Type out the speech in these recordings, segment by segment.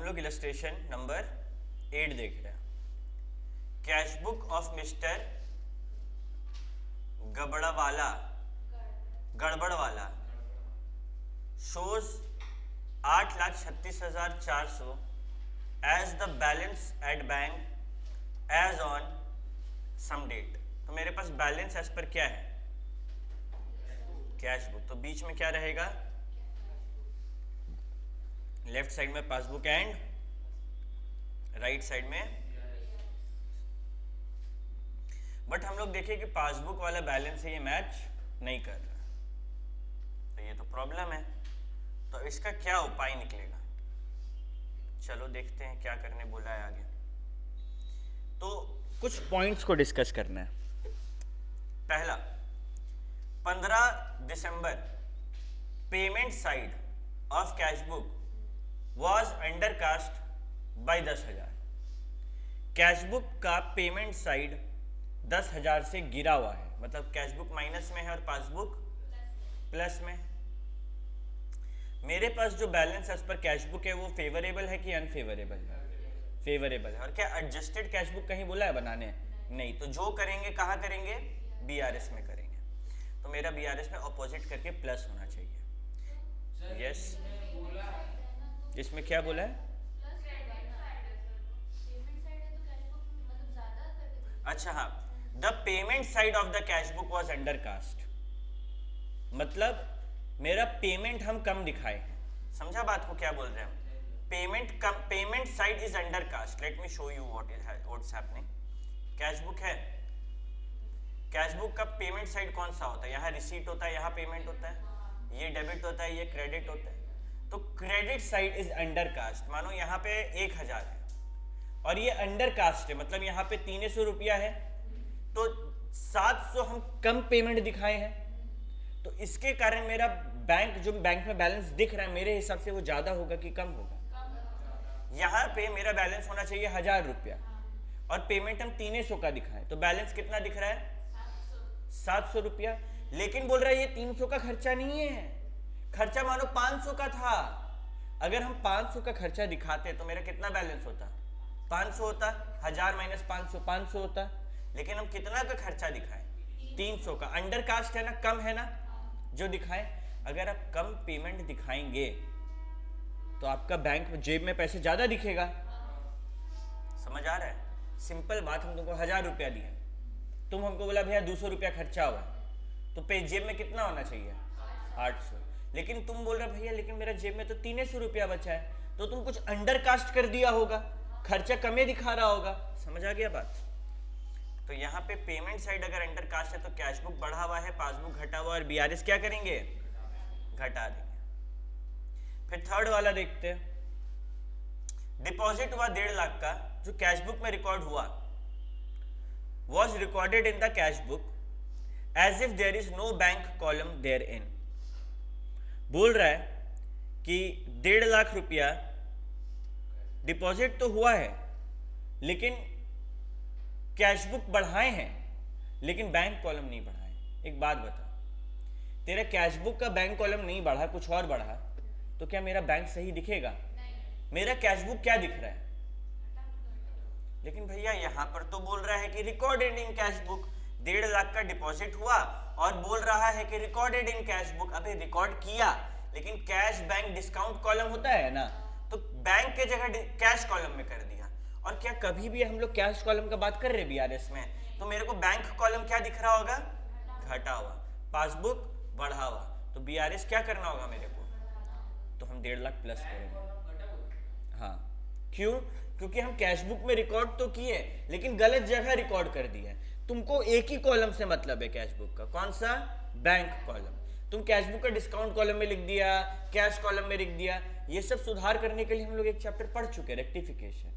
हम लोग illustration number 8 देख रहे हैं। कैश बुक ऑफ मिस्टर गड़बड़वाला shows 8,36,400 as the balance at bank as on some date। तो मेरे पास बैलेंस एज पर क्या है? Cash book. तो बीच में क्या रहेगा? लेफ्ट साइड में पासबुक एंड राइट साइड में। बट हम लोग देखें कि पासबुक वाला बैलेंस है ये मैच नहीं कर रहा, तो ये तो प्रॉब्लम है। तो इसका क्या उपाय निकलेगा? चलो देखते हैं क्या करने बोला है आगे। तो कुछ पॉइंट्स को डिस्कस करना है। पहला, 15 December payment side of cash book was undercast by 10,000। Cash book का पेमेंट साइड 10,000 से गिरा हुआ है, मतलब कैश बुक माइनस में है और पासबुक प्लस में। मेरे पास जो balance as per cash book है वो फेवरेबल है कि अनफेवरेबल है? फेवरेबल है। और क्या एडजस्टेड कैश बुक कहीं बोला है बनाने? नहीं। तो जो करेंगे कहाँ करेंगे? बीआरएस में करेंगे। तो मेरा बीआरएस में ऑपोजिट करके प्लस होना चाहिए। यस, इसमें क्या बोला है? अच्छा हाँ, the payment side of the cash book was undercast, मतलब मेरा पेमेंट हम कम दिखाए हैं। समझा बात को? क्या बोल रहे हैं? Payment side is undercast. Let me show you what's happening. Cash book है, कैश बुक का पेमेंट साइड कौन सा होता है? यहाँ रिसीट होता है, यहाँ पेमेंट होता है, ये डेबिट होता है, ये क्रेडिट होता है। तो क्रेडिट साइड इज अंडरकास्ट। मानो यहाँ पे 1,000 है और ये अंडरकास्ट है, मतलब यहाँ पे 300 रुपया है, तो 700 हम कम पेमेंट दिखाए हैं। तो इसके कारण मेरा जो बैंक में बैलेंस दिख रहा है मेरे हिसाब से वो ज्यादा होगा कि कम होगा? यहाँ पे मेरा बैलेंस होना चाहिए 1,000 रुपया और पेमेंट हम 300 का दिखाएं, तो बैलेंस कितना दिख रहा है? 700 रुपया। लेकिन बोल रहा है ये 300 का खर्चा नहीं है, खर्चा मानो 500 का था। अगर हम 500 का खर्चा दिखाते तो मेरा कितना बैलेंस होता? 500 होता। 1,000 माइनस 500 500 होता। लेकिन हम कितना का खर्चा दिखाएं? 300 का। अंडरकास्ट है ना, कम है ना जो दिखाएं। अगर आप कम पेमेंट दिखाएंगे तो आपका बैंक जेब में पैसे ज्यादा दिखेगा। समझ आ रहा है? सिंपल बात। हम तुमको 1,000 रुपया दिया, तुम हमको बोला भैया 200 रुपया खर्चा हुआ, तो पे जेब में कितना होना चाहिए? 800। लेकिन तुम बोल रहे भैया लेकिन मेरा जेब में तो 300 रुपया बचा है, तो तुम कुछ अंडरकास्ट कर दिया होगा, खर्चा कमे दिखा रहा होगा। समझ आ गया बात? तो यहाँ पे पेमेंट साइड अगर अंडरकास्ट है तो कैश बुक बढ़ा हुआ है, पासबुक घटा हुआ, और बीआरएस क्या करेंगे? घटा देंगे। फिर थर्ड वाला देखते हैं। डिपॉजिट हुआ 1.5 लाख का जो कैश बुक में रिकॉर्ड हुआ, was recorded in the cash book as if there is no bank column therein। बोल रहा है कि 1.5 लाख रुपया डिपॉजिट तो हुआ है, लेकिन कैश बुक बढ़ाए हैं लेकिन बैंक कॉलम नहीं बढ़ाए। एक बात बता, तेरा कैश बुक का बैंक कॉलम नहीं बढ़ा, कुछ और बढ़ा, तो क्या मेरा बैंक सही दिखेगा? मेरा कैश बुक क्या दिख रहा है? लेकिन भैया यहाँ पर तो बोल रहा है कि recorded in cash book. 1.5 lakh का डिपॉजिट हुआ और बोल रहा है कि रिकॉर्डेड इन कैश बुक। अभी रिकॉर्ड किया, लेकिन कैश बैंक डिस्काउंट कॉलम होता है ना, तो बैंक के जगह कैश कॉलम में कर दिया। और क्या कभी भी हम लोग कैश कॉलम का बात कर रहे बीआरएस में, तो मेरे को बैंक कॉलम क्या दिख रहा होगा? घटा हुआ। पासबुक बढ़ा हुआ। तो बीआरएस क्या करना होगा मेरे को? तो हम 1.5 लाख प्लस करेंगे। हाँ, क्यों? क्योंकि हम कैश बुक में रिकॉर्ड तो किए लेकिन गलत जगह रिकॉर्ड कर दिया। तुमको एक ही कॉलम से मतलब है कैश बुक का, कौन सा? Bank column. तुम कैश बुक का डिस्काउंट कॉलम में लिख दिया, कैश कॉलम में लिख दिया। ये सब सुधार करने के लिए हम लोग एक चैप्टर पढ़ चुके, रेक्टिफिकेशन।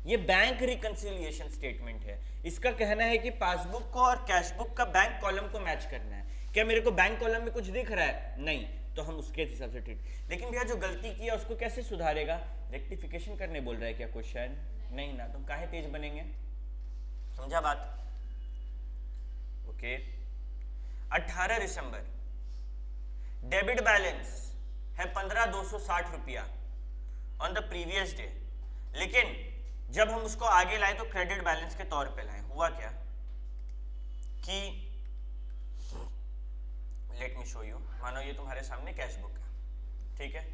ये बैंक रिकंसिलिएशन स्टेटमेंट है। इसका कहना है कि पासबुक को और कैश बुक का बैंक कॉलम को मैच करना है। क्या मेरे को बैंक कॉलम में कुछ दिख रहा है? नहीं, तो हम उसके हिसाब से ट्रीट। लेकिन भैया जो गलती किया उसको कैसे सुधारेगा? रेक्टिफिकेशन करने बोल रहा है क्या क्वेश्चन? नहीं ना, तुम काहे तेज बनेंगे? समझा बात? ओके। 18 दिसंबर डेबिट बैलेंस है 15,260 रुपया ऑन द प्रीवियस डे। लेकिन जब हम उसको आगे लाए तो क्रेडिट बैलेंस के तौर पे लाए। हुआ क्या कि लेट मी शो यू, मानो ये तुम्हारे सामने कैश बुक है, ठीक है।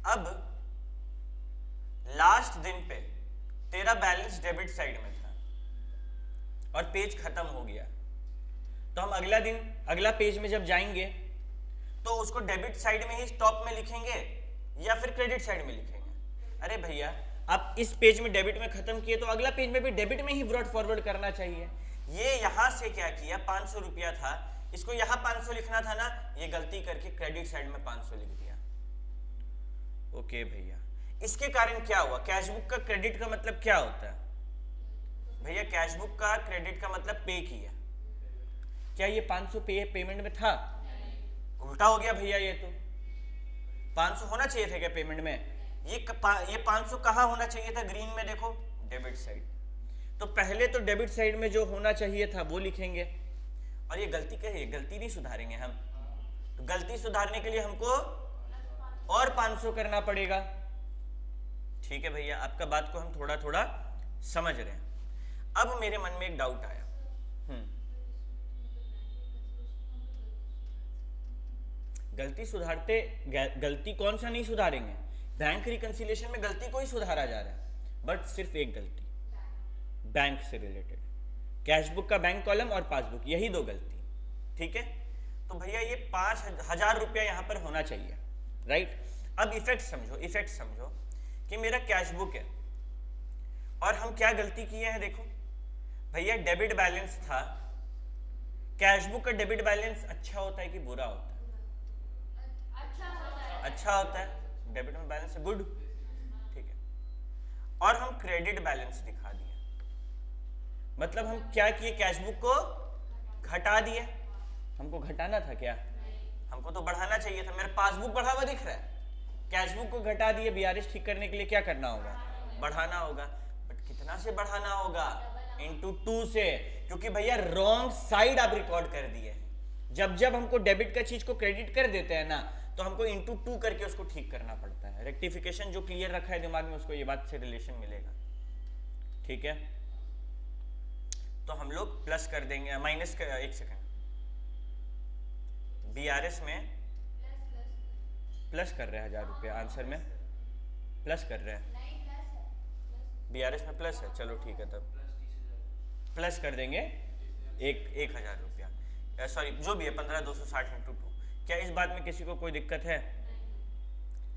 अब लास्ट दिन पे तेरा बैलेंस डेबिट साइड में था और पेज खत्म हो गया, तो हम अगला दिन अगला पेज में जब जाएंगे तो उसको डेबिट साइड में ही टॉप में लिखेंगे या फिर क्रेडिट साइड में लिखेंगे? अरे भैया आप इस पेज में डेबिट में खत्म किए तो अगला पेज में भी डेबिट में ही ब्रॉड फॉरवर्ड करना चाहिए। ये यहां से क्या किया, 500 रुपया था, इसको यहां 500 लिखना था ना, ये गलती करके क्रेडिट साइड में 500 लिख दिया। ओके भैया, इसके कारण क्या हुआ? कैशबुक का क्रेडिट का मतलब क्या होता है भैया? कैशबुक का क्रेडिट का मतलब पे किया। क्या ये 500 पेमेंट में था? उल्टा हो गया भैया, ये तो 500 होना चाहिए था क्या पेमेंट में? ये 500 कहाँ होना चाहिए था? ग्रीन में देखो, डेबिट साइड। तो पहले तो डेबिट साइड में जो होना चाहिए था वो लिखेंगे, और ये गलती क्या है? गलती नहीं सुधारेंगे हम, तो गलती सुधारने के लिए हमको और 500 करना पड़ेगा। ठीक है भैया, आपका बात को हम थोड़ा थोड़ा समझ रहे हैं। अब मेरे मन में एक डाउट आया, गलती सुधारते, गलती कौन सा नहीं सुधारेंगे? बैंक रिकंसिलिएशन में गलती को ही सुधारा जा रहा है, बट सिर्फ एक गलती बैंक से रिलेटेड, कैशबुक का बैंक कॉलम और पासबुक, यही दो गलती, ठीक है। तो भैया ये 5,000 रुपया यहां पर होना चाहिए, राइट। अब इफेक्ट समझो, इफेक्ट समझो कि मेरा कैशबुक है और हम क्या गलती किए हैं। देखो भैया, डेबिट बैलेंस था। कैशबुक का डेबिट बैलेंस अच्छा होता है कि बुरा होता है? अच्छा होता है। डेबिट में बैलेंस है, गुड, ठीक है। और हम क्रेडिट बैलेंस दिखा दिए, मतलब हम क्या किए? कैशबुक को घटा दिए। हमको घटाना था क्या? हमको तो बढ़ाना चाहिए था। मेरा पासबुक बढ़ा हुआ दिख रहा है, कैशबुक को घटा दिए। बीआरएस ठीक करने के लिए क्या करना होगा? बढ़ाना होगा। बट कितना से बढ़ाना होगा? इंटू 2 से, क्योंकि भैया रॉन्ग साइड आप रिकॉर्ड कर दिए। जब जब हमको डेबिट का चीज को क्रेडिट कर देते हैं ना, तो हमको इंटू 2 करके उसको ठीक करना पड़ता है। रेक्टिफिकेशन जो क्लियर रखा है दिमाग में, उसको ये बात से रिलेशन मिलेगा, ठीक है। तो हम लोग प्लस कर देंगे, माइनस कर, एक सेकंड, बीआरएस में प्लस कर रहे हैं 1000 रुपया, आंसर में प्लस कर रहे हैं, बीआरएस में प्लस है। चलो ठीक है, तब प्लस कर देंगे 1,000 रुपया, सॉरी जो भी है 15,260 इंटू 2। क्या इस बात में किसी को कोई दिक्कत है?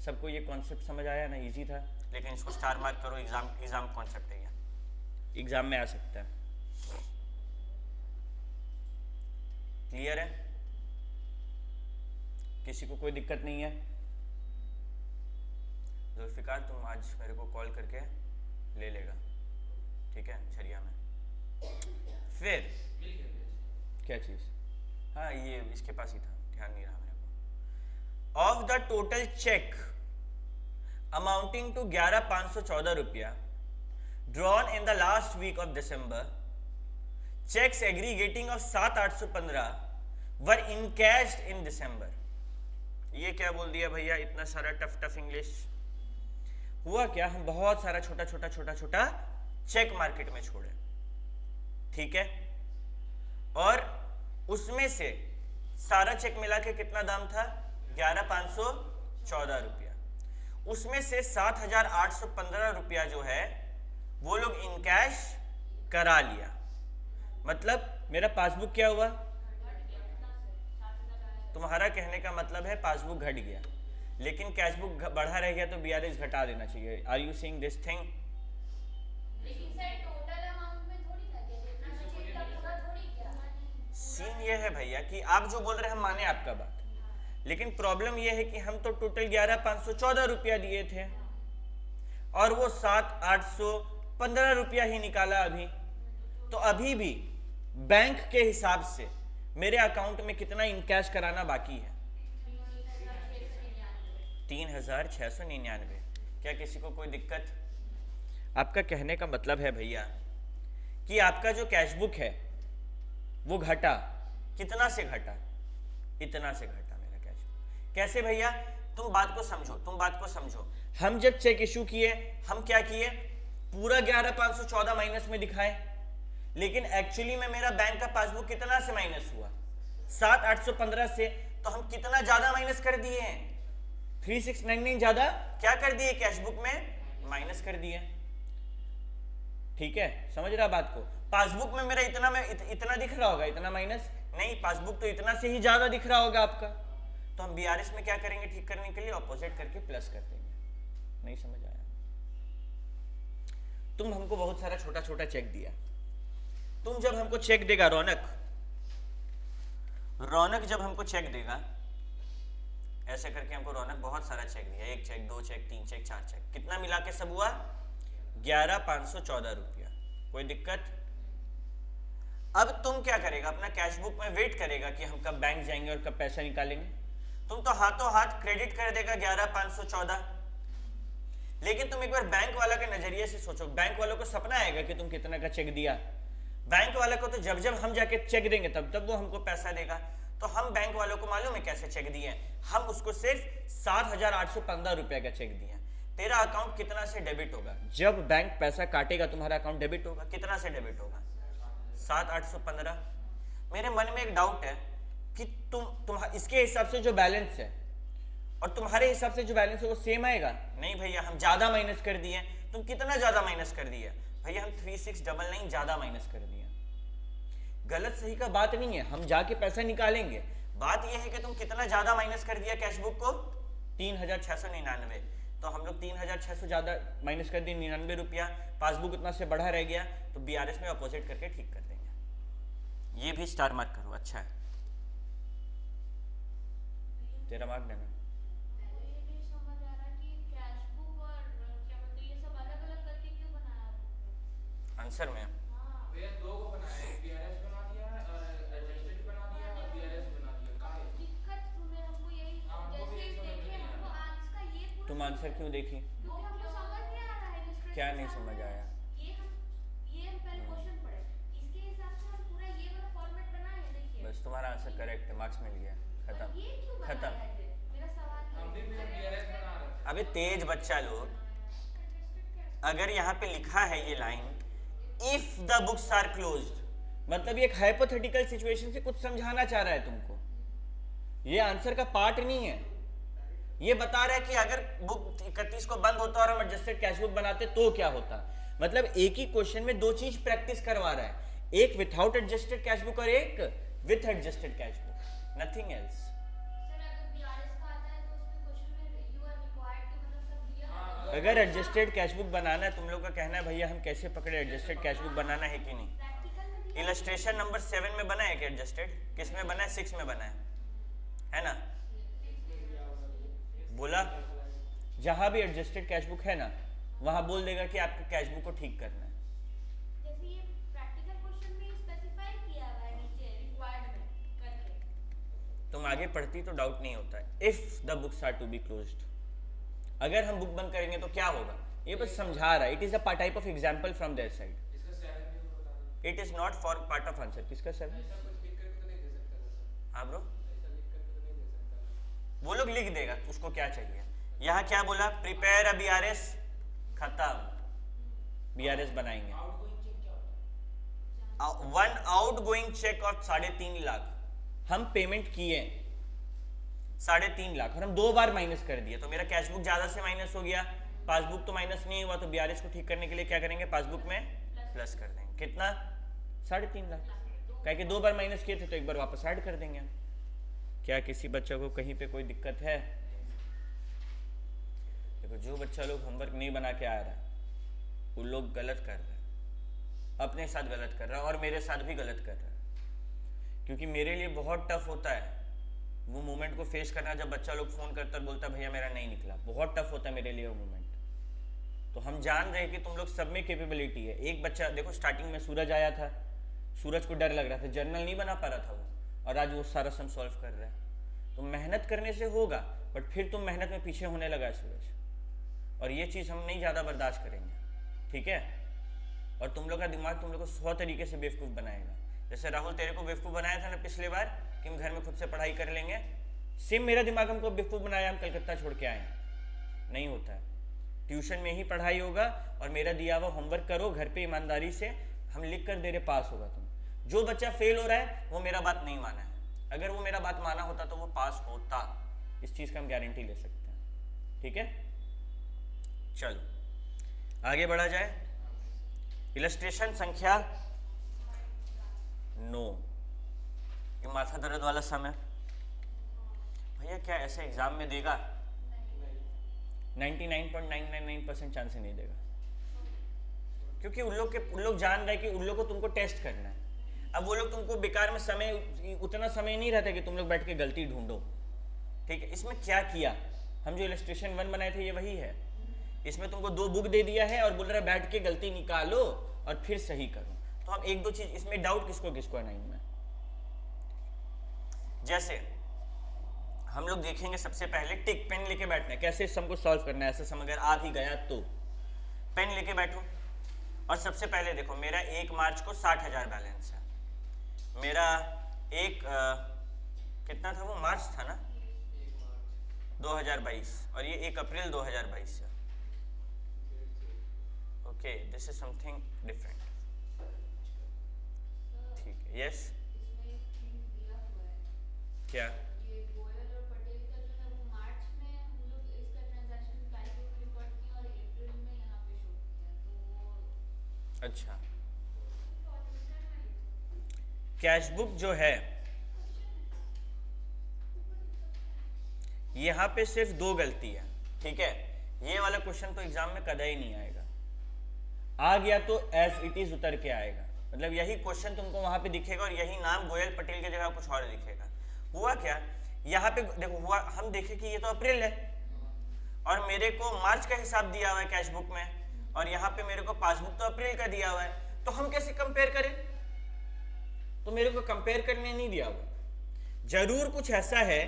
सबको ये कॉन्सेप्ट समझ आया ना? इजी था, लेकिन इसको स्टार मार्क करो, एग्जाम कॉन्सेप्ट है, एग्जाम में आ सकता है। क्लियर है? किसी को कोई दिक्कत नहीं है? जुल्फिकार, तुम आज मेरे को कॉल करके ले लेगा, ठीक है, झरिया में। फिर क्या चीज? हाँ, ये इसके पास ही था, ध्यान नहीं रहा मेरे को। Of the total cheque amounting to 11,514 रुपया drawn in the last week of December, cheques aggregating of 7,815 were encashed in December. ये क्या बोल दिया भैया, इतना सारा टफ इंग्लिश। हुआ क्या, हम बहुत सारा छोटा छोटा चेक मार्केट में छोड़े, ठीक है, और उसमें से सारा चेक मिला के कितना दाम था? 11,514 रुपया। उसमें से 7,815 रुपया जो है वो लोग इनकैश करा लिया। मतलब मेरा पासबुक क्या हुआ? तुम्हारा कहने का मतलब है पासबुक घट गया, लेकिन कैशबुक बढ़ा रह गया, तो बीआरएस घटा देना चाहिए। Are you seeing this thing? लेकिन सर टोटल अमाउंट में थोड़ी था, जितना चेक था पूरा थोड़ी क्या। सीन ये है भैया कि आप जो बोल रहे हैं हम माने आपका बात, लेकिन प्रॉब्लम ये है कि हम तो टोटल 11,514 रुपया दिए थे और वो 7,815 रुपया ही निकाला अभी। तो अभी भी बैंक के हिसाब से मेरे अकाउंट में कितना इनकैश कराना बाकी है? 3,699। क्या किसी को कोई दिक्कत? आपका कहने का मतलब है भैया कि आपका जो कैशबुक है वो घटा, कितना से घटा? इतना से घटा मेरा कैशबुक। कैसे भैया? तुम बात को समझो। हम जब चेक इशू किए, हम क्या किए, पूरा 11,514 माइनस में दिखाए, लेकिन एक्चुअली में मेरा बैंक का पासबुक कितना से माइनस हुआ, 7,815 से। तो हम कितना ज्यादा माइनस कर दिए हैं, 3,699 ज्यादा क्या कर दिए, कैश बुक में माइनस कर दिए। ठीक है, समझ रहा बात को। पासबुक में मेरा इतना दिख रहा होगा, इतना माइनस नहीं, पासबुक तो इतना से ही ज्यादा दिख रहा होगा आपका। तो हम बीआरएस में क्या करेंगे, ठीक करने के लिए ऑपोजिट करके प्लस कर देंगे। नहीं समझ आया? तुम हमको बहुत सारा छोटा छोटा चेक दिया, तुम जब हमको चेक देगा, रौनक जब हमको चेक देगा, ऐसे करके हमको रौनक बहुत सारा चेक दिया, 1 चेक, 2 चेक, 3 चेक, 4 चेक, कितना मिला के सब हुआ 11,514 रुपया। कोई दिक्कत? अब तुम क्या करेगा, अपना कैश बुक में वेट करेगा कि हम कब बैंक जाएंगे और कब पैसा निकालेंगे। तुम तो हाथों हाथ क्रेडिट कर देगा 11,514। लेकिन तुम एक बार बैंक वाला के नजरिए से सोचो, बैंक वालों को सपना आएगा कि तुम कितना का चेक दिया। बैंक वाले को तो जब जब हम जाके चेक देंगे तब तब वो हमको पैसा देगा। तो हम बैंक वालों को मालूम है कैसे चेक दिए, हम उसको सिर्फ 7,815 रुपए का चेक दिया। तेरा अकाउंट कितना से डेबिट होगा, जब बैंक पैसा काटेगा तुम्हारा अकाउंट डेबिट होगा, कितना से डेबिट होगा, 7,815। मेरे मन में एक डाउट है कि तुम इसके हिसाब से जो बैलेंस है और तुम्हारे हिसाब से जो बैलेंस है वो सेम आएगा। नहीं भैया, हम ज्यादा माइनस कर दिए। तुम कितना ज्यादा माइनस कर दिए? भैया हम 3,699 ज्यादा माइनस कर दिए। गलत सही का बात नहीं है, हम जाके पैसा निकालेंगे। बात यह है कि तुम कितना ज्यादा माइनस कर दिया कैश बुक को, 3,699। तो हम लोग 3,600 ज्यादा माइनस कर दिए, 99 रुपया। पासबुक इतना से बढ़ा रह गया, तो बीआरएस में अपोजिट करके ठीक कर देंगे। ये भी स्टार मार्क करो, अच्छा है। तेरा मार्क देना। आंसर में भैया 2 को बनाया है, बीआरएस बना दिया है और एडजस्टेड बना दिया है और बीआरएस बना दिया। काहे दिक्कत तुम्हें हमको यही जैसे देखे हमको आज का ये पूरा तुम आंसर क्यों देखी, क्योंकि हमको समझ नहीं आ रहा है illustration क्या नहीं सारा समझ बना है। आया? ये हम पहले क्वेश्चन पढ़े, इसके हिसाब से हम पूरा ये वाला फॉर्मेट बनाए हैं। देखिए बस तुम्हारा आंसर करेक्ट है, मार्क्स मिल गया, खत्म ये क्यों खत्म। बनाया है? मेरा सवाल हम भी ये है। बीआरएस बना रहे थे। अबे तेज बच्चा लोग, अगर यहाँ पे लिखा है ये line, if the books are closed, मतलब ये एक हाइपोथेटिकल सिचुएशन से कुछ समझाना चाह रहा है तुमको। ये आंसर का पार्ट नहीं है, ये बता रहा है कि अगर बुक 31 को बंद होता और हम एडजस्टेड कैश बुक बनाते तो क्या होता। मतलब एक ही क्वेश्चन में दो चीज प्रैक्टिस करवा रहा है, एक विथआउट एडजस्टेड कैश बुक और एक with adjusted cash book, nothing else. Sir अगर बीआरएस का आता है तो उसमें क्वेश्चन में यू आर रिक्वायर्ड कि मतलब सब दिया है। अगर एडजस्टेड कैश बुक बनाना है, तुम लोग का कहना है भैया हम कैसे पकड़े एडजस्टेड कैश बुक बनाना है कि नहीं। प्रैक्टिकल में दिया इलस्ट्रेशन नंबर 7 में बना है कि एडजस्टेड, किस में बना है, 6 में बना है ना? बोला जहां भी एडजस्टेड कैश बुक है ना, वहां बोल देगा कि आपके कैश बुक को ठीक करना है। जैसे ये प्रैक्टिकल क्वेश्चन में स्पेसिफाई किया हुआ है नीचे रिक्वायर्ड में करके। तुम आगे पढ़ती तो डाउट नहीं होता है। If the books are to be closed, अगर हम बुक बंद करेंगे तो क्या होगा, ये बस समझा रहा है। It is a type of example from their side, इसका 7 भी बता दो। It is not for part of answer. किसका 7? ऐसा कुछ लिख करके तो नहीं दे सकता सर, हाँ ब्रो, ऐसा लिख करके तो नहीं दे सकता। वो लोग लिख देगा उसको क्या चाहिए। यहाँ क्या बोला, प्रिपेयर अ बीआरएस, खत्म, बीआरएस बनाएंगे। आउटगोइंग चेक क्या होता है? One outgoing cheque of 3.5 lakh हम पेमेंट किए, 3.5 लाख, और हम 2 बार माइनस कर दिए, तो मेरा कैश बुक ज्यादा से माइनस हो गया, पासबुक तो माइनस नहीं हुआ। तो बीआरएस को ठीक करने के लिए क्या करेंगे, पासबुक में प्लस कर देंगे। कितना, 3.5 लाख। कह के 2 बार माइनस किए थे तो एक बार वापस ऐड कर देंगे हम। क्या किसी बच्चा को कहीं पे कोई दिक्कत है? देखो जो बच्चा लोग होमवर्क नहीं बना के आ रहा है, वो लोग गलत कर रहे हैं, अपने साथ गलत कर रहा है और मेरे साथ भी गलत कर रहा है। क्योंकि मेरे लिए बहुत टफ होता है वो मोमेंट को फेस करना, जब बच्चा लोग फोन करता है बोलता है भैया मेरा नहीं निकला, बहुत टफ होता है मेरे लिए वो मोमेंट। तो हम जान रहे हैं कि तुम लोग सब में कैपेबिलिटी है। एक बच्चा देखो, स्टार्टिंग में सूरज आया था, सूरज को डर लग रहा था, जर्नल नहीं बना पा रहा था वो, और आज वो सारा सम सॉल्व कर रहा है। तो मेहनत करने से होगा, बट फिर तुम मेहनत में पीछे होने लगा है सूरज, और ये चीज़ हम नहीं ज़्यादा बर्दाश्त करेंगे, ठीक है। और तुम लोग का दिमाग तुम लोग को 100 तरीके से बेवकूफ़ बनाएगा। जैसे राहुल तेरे को बेवकूफ़ बनाया था ना पिछले बार कि हम घर में खुद से पढ़ाई कर लेंगे, सेम मेरा दिमाग हमको बेवकूफ़ बनाया, हम कलकत्ता छोड़ के आए हैं, नहीं होता है। ट्यूशन में ही पढ़ाई होगा और मेरा दिया हुआ होमवर्क करो घर पे ईमानदारी से, हम लिख कर दे रहे, पास होगा तुम। जो बच्चा फेल हो रहा है वो मेरा बात नहीं माना है, अगर वो मेरा बात माना होता तो वो पास होता, इस चीज़ का हम गारंटी ले सकते हैं। ठीक है, चलो आगे बढ़ा जाए। इलस्ट्रेशन संख्या 9, ये माथा दर्द वाला समय भैया क्या ऐसे एग्जाम में देगा? 99.999% चांस ही नहीं देगा, क्योंकि उन लोग जान रहे हैं कि उन लोग को तुमको टेस्ट करना है। अब वो लोग तुमको बेकार में समय, उतना समय नहीं रहता कि तुम लोग बैठ के गलती ढूंढो। ठीक है, इसमें क्या किया, हम जो इलस्ट्रेशन 1 बनाए थे ये वही है। इसमें तुमको 2 बुक दे दिया है और बोल रहा है बैठ के गलती निकालो और फिर सही करो। तो हम 1-2 चीज इसमें डाउट किसको किसको है 9 में। जैसे हम लोग देखेंगे सबसे पहले टिक पेन लेके बैठना है, कैसे इस सम को सॉल्व करना है। ऐसा सम अगर आ भी गया तो पेन लेके बैठो और सबसे पहले देखो मेरा 1 मार्च को 60,000 बैलेंस है, मेरा कितना था वो, मार्च था ना 2022, और ये 1 अप्रैल 2022 है। Okay, this is something different. ठीक है, यस क्या अच्छा, कैशबुक जो है यहाँ पे सिर्फ 2 गलती है। ठीक है, ये वाला क्वेश्चन तो एग्जाम में कदा ही नहीं आएगा, आ गया तो एज इट इज उतर के आएगा। मतलब यही क्वेश्चन तुमको वहां पे दिखेगा और यही नाम गोयल पटेल की जगह कुछ और दिखेगा। हुआ क्या, यहाँ पे देखो हुआ, हम देखे कि ये तो अप्रैल है और मेरे को मार्च का हिसाब दिया हुआ है कैशबुक में, और यहाँ पे मेरे को पासबुक तो अप्रैल का दिया हुआ है, तो हम कैसे कंपेयर करें? तो मेरे को कंपेयर करने नहीं दिया हुआ। जरूर कुछ ऐसा है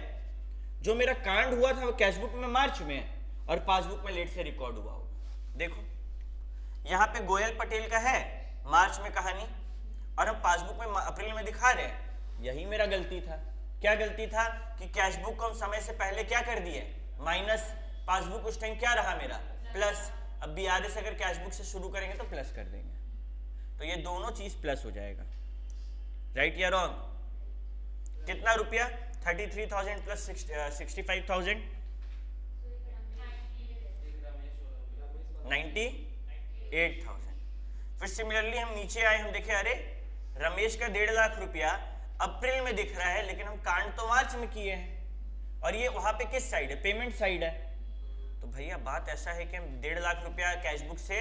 जो मेरा कांड हुआ था वो कैशबुक में मार्च में और पासबुक में लेट से रिकॉर्ड हुआ होगा। देखो यहाँ पे गोयल पटेल का है मार्च में कहानी और हम पासबुक में अप्रैल में दिखा रहे हैं, यही मेरा गलती था। क्या गलती था कि कैशबुक को हम समय से पहले क्या कर दिए, माइनस, पासबुक उस टाइम क्या रहा मेरा, प्लस। अब बीआरएस अगर कैशबुक से शुरू करेंगे तो प्लस कर देंगे, तो ये दोनों चीज प्लस हो जाएगा। राइट या रॉन्ग? कितना रुपया, 33,000 प्लस 65,000, 98,000। फिर सिमिलरली हम नीचे आए, हम देखे अरे रमेश का 1.5 लाख रुपया अप्रैल में दिख रहा है, लेकिन हम कांड तो मार्च में किए हैं, और ये वहां पे किस साइड है, पेमेंट साइड है। तो भैया बात ऐसा है कि हम 1.5 लाख रुपया कैशबुक से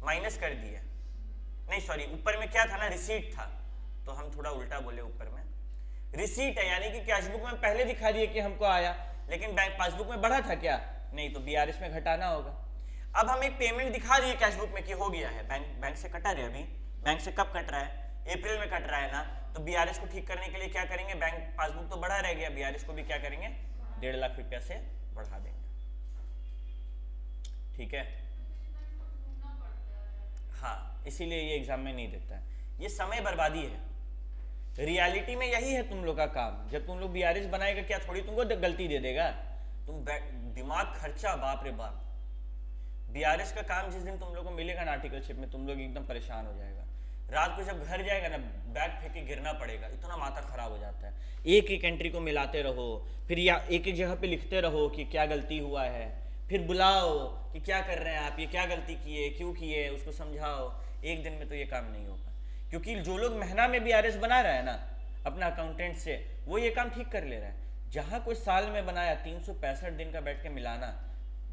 माइनस कर दिया, नहीं सॉरी ऊपर में क्या था ना, रिसीट था, तो हम थोड़ा उल्टा बोले, ऊपर में रिसीट है यानी कि कैशबुक में पहले दिखा दिए कि हमको आया, लेकिन बैंक पासबुक में बढ़ा था क्या, नहीं, तो बीआरएस में घटाना होगा। अब हम एक पेमेंट दिखा दिए कैशबुक में कि हो गया है, बैंक से कटा रहे, अभी बैंक से कब कट रहा है, अप्रैल में कट रहा है ना, तो बीआरएस को ठीक करने के लिए क्या करेंगे, बैंक पासबुक तो बढ़ा रह गया, बीआरएस को भी क्या करेंगे, 1.5 लाख रुपया से बढ़ा देंगे। ठीक है, हाँ, इसीलिए ये एग्जाम में नहीं देता है, ये समय बर्बादी है। रियलिटी में यही है तुम लोग का काम। जब तुम लोग बीआरएस बनाएगा क्या थोड़ी तुमको गलती दे देगा, तुम दिमाग खर्चा, बाप रे बाप। बीआरएस का काम जिस दिन तुम लोग को मिलेगा ना आर्टिकलशिप में, तुम लोग एकदम परेशान हो जाएगा। रात को जब घर जाएगा ना, बैग फेंक के गिरना पड़ेगा, इतना माथा खराब हो जाता है। एक एक एंट्री को मिलाते रहो, फिर या एक एक जगह पे लिखते रहो कि क्या गलती हुआ है, फिर बुलाओ कि क्या कर रहे हैं आप, ये क्या गलती किए, क्यों किए, उसको समझाओ। एक दिन में तो ये काम नहीं होगा, क्योंकि जो लोग महीना में बीआरएस बना रहा है ना अपना अकाउंटेंट से, वो ये काम ठीक कर ले रहा है। जहाँ कोई साल में बनाया 365 दिन का बैठ के मिलाना,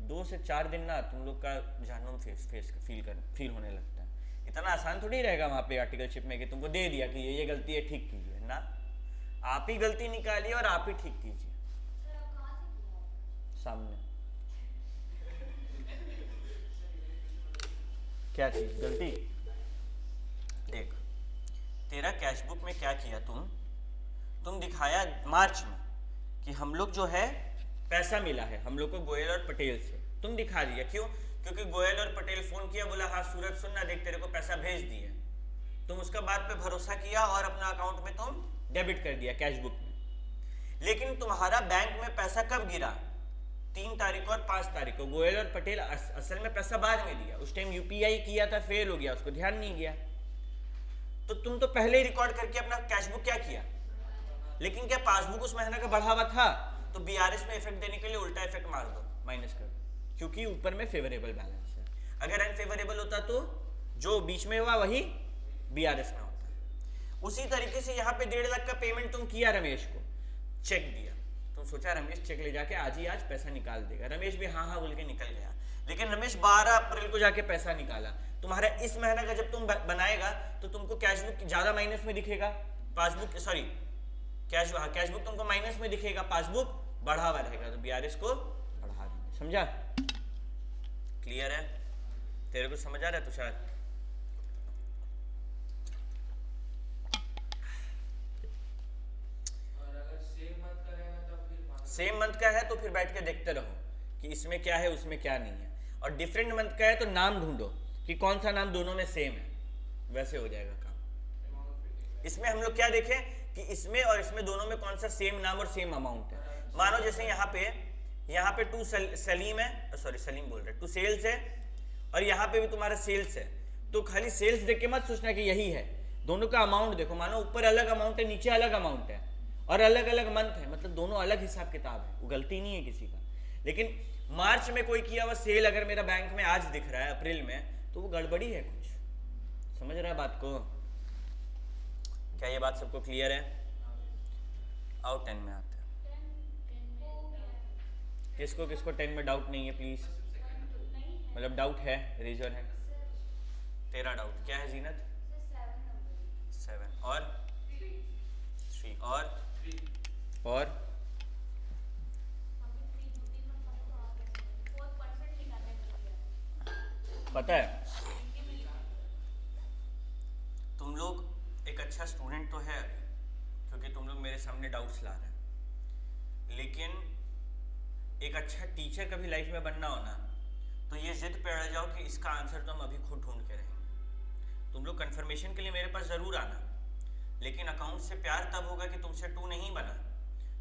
2 से 4 दिन ना तुम लोग का जहन्नुम फील होने लगता है। इतना आसान थोड़ी रहेगा वहाँ पे आर्टिकलशिप में कि तुमको दे दिया कि ये गलती है, ठीक कीजिए ना, आप ही गलती निकालिए और आप ही ठीक कीजिए। सामने क्या चीज गलती, देख तेरा कैशबुक में क्या किया, तुम दिखाया मार्च में कि हम लोग जो है पैसा मिला है हम लोग को गोयल और पटेल से, तुम दिखा दिया। क्यों? क्योंकि गोयल और पटेल फोन किया, बोला हाँ सूरज सुनना, देख तेरे को पैसा भेज दिए, तुम उसका बात पे भरोसा किया और अपना अकाउंट में तुम डेबिट कर दिया कैशबुक में। लेकिन तुम्हारा बैंक में पैसा कब गिरा? 3 तारीख और 5 तारीख को। गोयल और पटेल असल में पैसा बाद में दिया, उस टाइम यूपीआई किया था, फेल हो गया, उसको ध्यान नहीं गया। तो तुम तो पहले ही रिकॉर्ड करके अपना कैश बुक क्या किया, लेकिन क्या पासबुक उस महीने का बढ़ा हुआ था? तो बीआरएस में इफेक्ट देने के लिए उल्टा इफेक्ट मार दो, माइनस कर दो, क्योंकि ऊपर में फेवरेबल बैलेंस है। अगर अनफेवरेबल होता तो जो बीच में हुआ वही बीआरएस में होता। उसी तरीके से यहाँ पे 1.5 लाख का पेमेंट तुम किया रमेश को, चेक दिया, तुम सोचा रमेश चेक ले जाके आज ही आज पैसा निकाल देगा, रमेश भी हाँ हाँ बोल के निकल गया। लेकिन रमेश 12 अप्रैल को जाके पैसा निकाला। तुम्हारा इस महीने का जब तुम बनाएगा तो तुमको कैश बुक ज्यादा माइनस में दिखेगा, पासबुक सॉरी कैश बुक तुमको माइनस में दिखेगा, पासबुक बढ़ा हुआ रहेगा, तो बीआरएस को बढ़ा देंगे। समझा? क्लियर है? तेरे को समझ आ रहा है तुषार? और अगर सेम मंथ का रहेगा तब फिर सेम मंथ का है तो फिर बैठ के देखते रहो कि इसमें क्या है उसमें क्या नहीं है, और डिफरेंट मंथ का है तो नाम ढूंढो कि कौन सा नाम दोनों में सेम है, वैसे हो जाएगा काम। इसमें हम लोग क्या देखें कि इसमें और इसमें दोनों में कौन सा सेम नाम और सेम अमाउंट है। मानो जैसे यहाँ पे टू सलीम है, सॉरी सलीम बोल रहे, टू सेल्स है, और यहाँ पे भी तुम्हारा सेल्स है, तो खाली सेल्स देख के मत सोचना कि यही है, दोनों का अमाउंट देखो। मानो ऊपर अलग अमाउंट है, नीचे अलग अमाउंट है, और अलग अलग मंथ है, मतलब दोनों अलग हिसाब किताब है, वो गलती नहीं है किसी का। लेकिन मार्च में कोई किया हुआ सेल अगर मेरा बैंक में आज दिख रहा है अप्रैल में, तो वो गड़बड़ी है कुछ। समझ रहा है बात को? क्या ये बात सबको क्लियर है? आओ 10 में आते हैं। किसको किसको 10 में डाउट नहीं है प्लीज, मतलब डाउट है, रेजर है। तेरा डाउट क्या है जीनत? 7 और 3 और पता है तुम लोग एक अच्छा स्टूडेंट तो है अभी, क्योंकि तुम लोग मेरे सामने डाउट्स ला रहे हैं, लेकिन एक अच्छा टीचर कभी लाइफ में बनना हो ना, तो ये जिद पे अड़ जाओ कि इसका आंसर तो हम अभी खुद ढूंढ के रहेंगे। तुम लोग कंफर्मेशन के लिए मेरे पास ज़रूर आना, लेकिन अकाउंट से प्यार तब होगा कि तुमसे 2 नहीं बना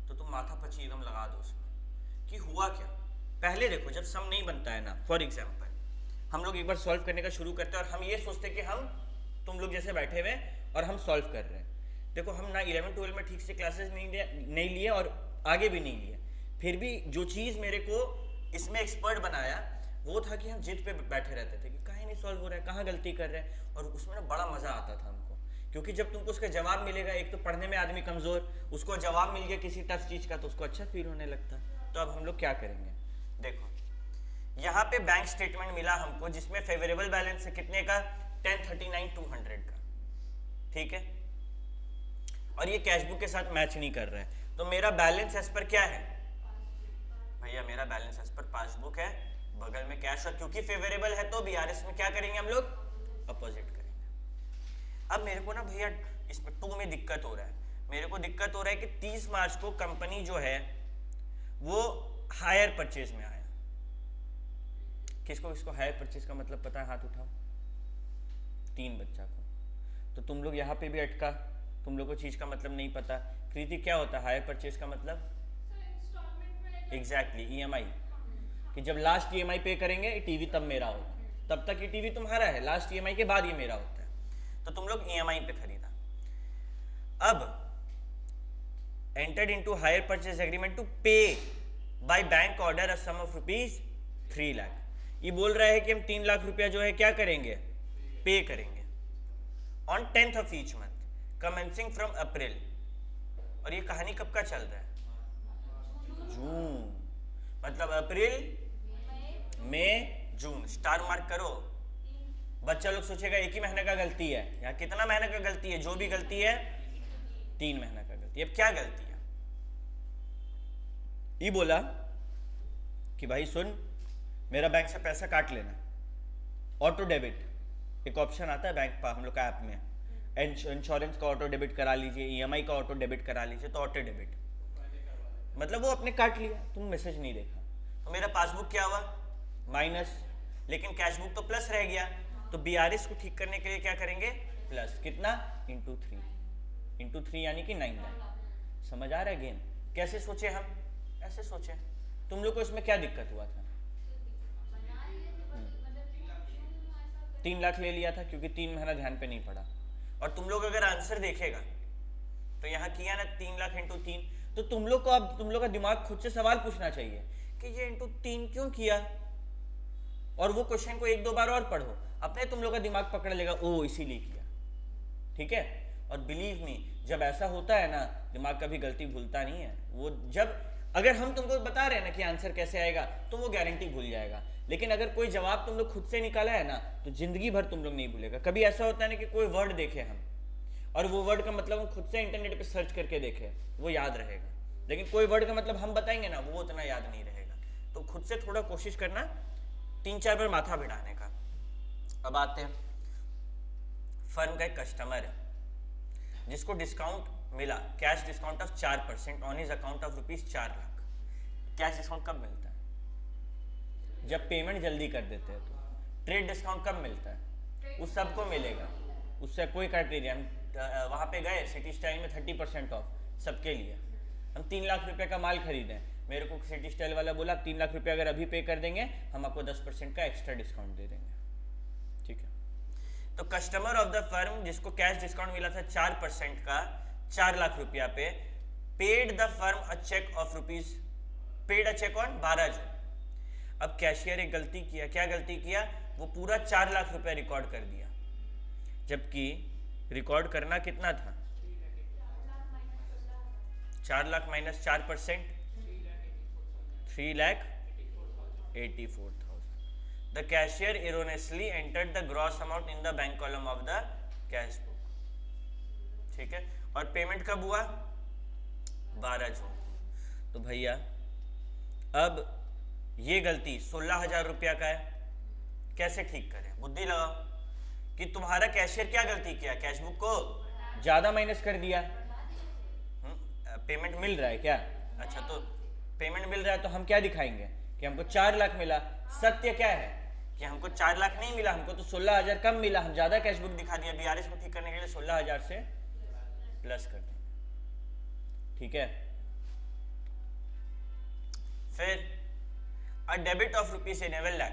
तो तुम माथा पची एकदम लगा दो उसमें कि हुआ क्या। पहले देखो जब सम नहीं बनता है ना, फॉर एग्जाम्पल हम लोग एक बार सॉल्व करने का शुरू करते हैं और हम ये सोचते हैं कि हम तुम लोग जैसे बैठे हुए और हम सॉल्व कर रहे हैं। देखो हम ना 11-12 में ठीक से क्लासेस नहीं लिए और आगे भी नहीं लिए, फिर भी जो चीज़ मेरे को इसमें एक्सपर्ट बनाया वो था कि हम जिद पे बैठे रहते थे कि कहीं नहीं सॉल्व हो रहा है, कहाँ गलती कर रहे हैं, और उसमें ना बड़ा मज़ा आता था हमको, क्योंकि जब तुमको उसका जवाब मिलेगा, एक तो पढ़ने में आदमी कमज़ोर, उसको जवाब मिल गया किसी टफ चीज़ का तो उसको अच्छा फील होने लगता। तो अब हम लोग क्या करेंगे, देखो यहाँ पे बैंक स्टेटमेंट मिला हमको जिसमें फेवरेबल बैलेंस है कितने का, 1039,200 का, ठीक है, और ये कैश बुक के साथ मैच नहीं कर रहा है, तो मेरा बैलेंस एज पर क्या है भैया, मेरा बैलेंस एज पर पासबुक है, बगल में कैश, और क्योंकि फेवरेबल है तो बीआरएस में क्या करेंगे हम लोग, अपोजिट करेंगे। अब मेरे को ना भैया इसमें 2 में दिक्कत हो रहा है, मेरे को दिक्कत हो रहा है कि 30 मार्च को कंपनी जो है वो हायर परचेज में आया। किसको किसको हायर परचेज का मतलब पता है, हाथ उठाओ। 3 बच्चा को, तो तुम लोग यहाँ पे भी अटका, तुम लोग को चीज का मतलब नहीं पता। कृति क्या होता है हायर परचेज का मतलब? एग्जैक्टली EMI, कि जब लास्ट EMI पे करेंगे टीवी तब मेरा होगा, तब तक ये टीवी तुम्हारा है, लास्ट EMI के बाद ये मेरा होता है, तो तुम लोग EMI पे खरीदा। अब entered into hire purchase agreement to pay by bank order a sum of rupees 3 lakh. ये बोल रहा है कि हम 3 लाख रुपया जो है क्या करेंगे, पे करेंगे on 10th of each month commencing from अप्रैल। और ये कहानी कब का चल रहा है, जून, मतलब अप्रैल मई जून, स्टार मार्क करो। बच्चा लोग सोचेगा एक ही महीने का गलती है, यहाँ कितना महीने का गलती है, जो भी गलती है 3 महीने का गलती है। अब क्या गलती है, ये बोला कि भाई सुन मेरा बैंक से पैसा काट लेना, ऑटो डेबिट एक ऑप्शन आता है बैंक पर हम लोग का ऐप में, इंश्योरेंस का ऑटो डेबिट करा लीजिए, EMI का ऑटो डेबिट करा लीजिए, तो ऑटो डेबिट मतलब वो अपने काट लिया, तुम मैसेज नहीं देखा, तो मेरा पासबुक क्या हुआ माइनस, लेकिन कैश बुक तो प्लस रह गया, तो बीआरएस को ठीक करने के लिए क्या करेंगे, प्लस कितना, इंटू 3 यानी कि 9 लाख। समझ आ रहा है गेम? कैसे सोचे हम? ऐसे सोचे। तुम लोग को इसमें क्या दिक्कत हुआ था? 3 लाख ले लिया था क्योंकि 3 महीना ध्यान पे नहीं पड़ा। और तुम लोग अगर आंसर देखेगा तो यहाँ किया ना 3 लाख इंटू 3, तो तुम लोग को अब तुम लोग का दिमाग खुद से सवाल पूछना चाहिए कि ये इंटू 3 क्यों किया, और वो क्वेश्चन को 1-2 बार और पढ़ो, अपने तुम लोग का दिमाग पकड़ लेगा ओ इसीलिए किया। ठीक है? और बिलीव मी, जब ऐसा होता है ना, दिमाग कभी गलती भूलता नहीं है। वो जब अगर हम तुमको बता रहे हैं ना कि आंसर कैसे आएगा, तो वो गारंटी भूल जाएगा। लेकिन अगर कोई जवाब तुम लोग खुद से निकाला है ना, तो जिंदगी भर तुम लोग नहीं भूलेगा। कभी ऐसा होता है ना कि कोई वर्ड देखे हम, और वो वर्ड का मतलब हम खुद से इंटरनेट पे सर्च करके देखे, वो याद रहेगा। लेकिन कोई वर्ड का मतलब हम बताएंगे ना, वो उतना याद नहीं रहेगा। तो खुद से थोड़ा कोशिश करना 3-4 बार माथा भिड़ाने का। अब आते हैं, फर्म का एक कस्टमर है जिसको डिस्काउंट मिला, cash discount of 4% on his account of ₹4 lakh. Cash discount कब मिलता है? जब पेमेंट जल्दी कर देते हैं। तो ट्रेड डिस्काउंट कब मिलता है? उस सबको मिलेगा, उससे कोई क्राइटेरिया। हम वहाँ पे गए सिटी स्टाइल में 30% ऑफ सबके लिए। हम 3 लाख रुपए का माल खरीदें, मेरे को सिटी स्टाइल वाला बोला 3 लाख रुपए अगर अभी पे कर देंगे हम आपको 10% का एक्स्ट्रा डिस्काउंट दे देंगे। ठीक है? तो कस्टमर ऑफ द फर्म जिसको कैश डिस्काउंट मिला था 4% का 4 लाख रुपया पे, paid the firm a cheque of paid a cheque on 12 June. अब कैशियर एक गलती किया। क्या गलती किया? वो पूरा 4 लाख रुपया रिकॉर्ड कर दिया, जबकि रिकॉर्ड करना कितना था? 4 lakh minus 4%, 3,84,000। The cashier erroneously entered the gross amount in the bank column of the cash book। ठीक है? और पेमेंट कब हुआ? 12 जून। तो भैया अब ये गलती 16,000 रुपया का है, कैसे ठीक करें? बुद्धि लगाओ कि तुम्हारा कैशियर क्या गलती किया? कैश बुक को ज्यादा माइनस कर दिया। पेमेंट मिल रहा है क्या? अच्छा, तो पेमेंट मिल रहा है तो हम क्या दिखाएंगे कि हमको 4 लाख मिला। सत्य क्या है कि हमको 4 लाख नहीं मिला, हमको तो 16,000 कम मिला। हम ज्यादा कैश बुक दिखा दिया। बीआरएस को ठीक करने के लिए 16,000 से प्लस कर देंगे। ठीक है? फिर a debit of ₹11 lakh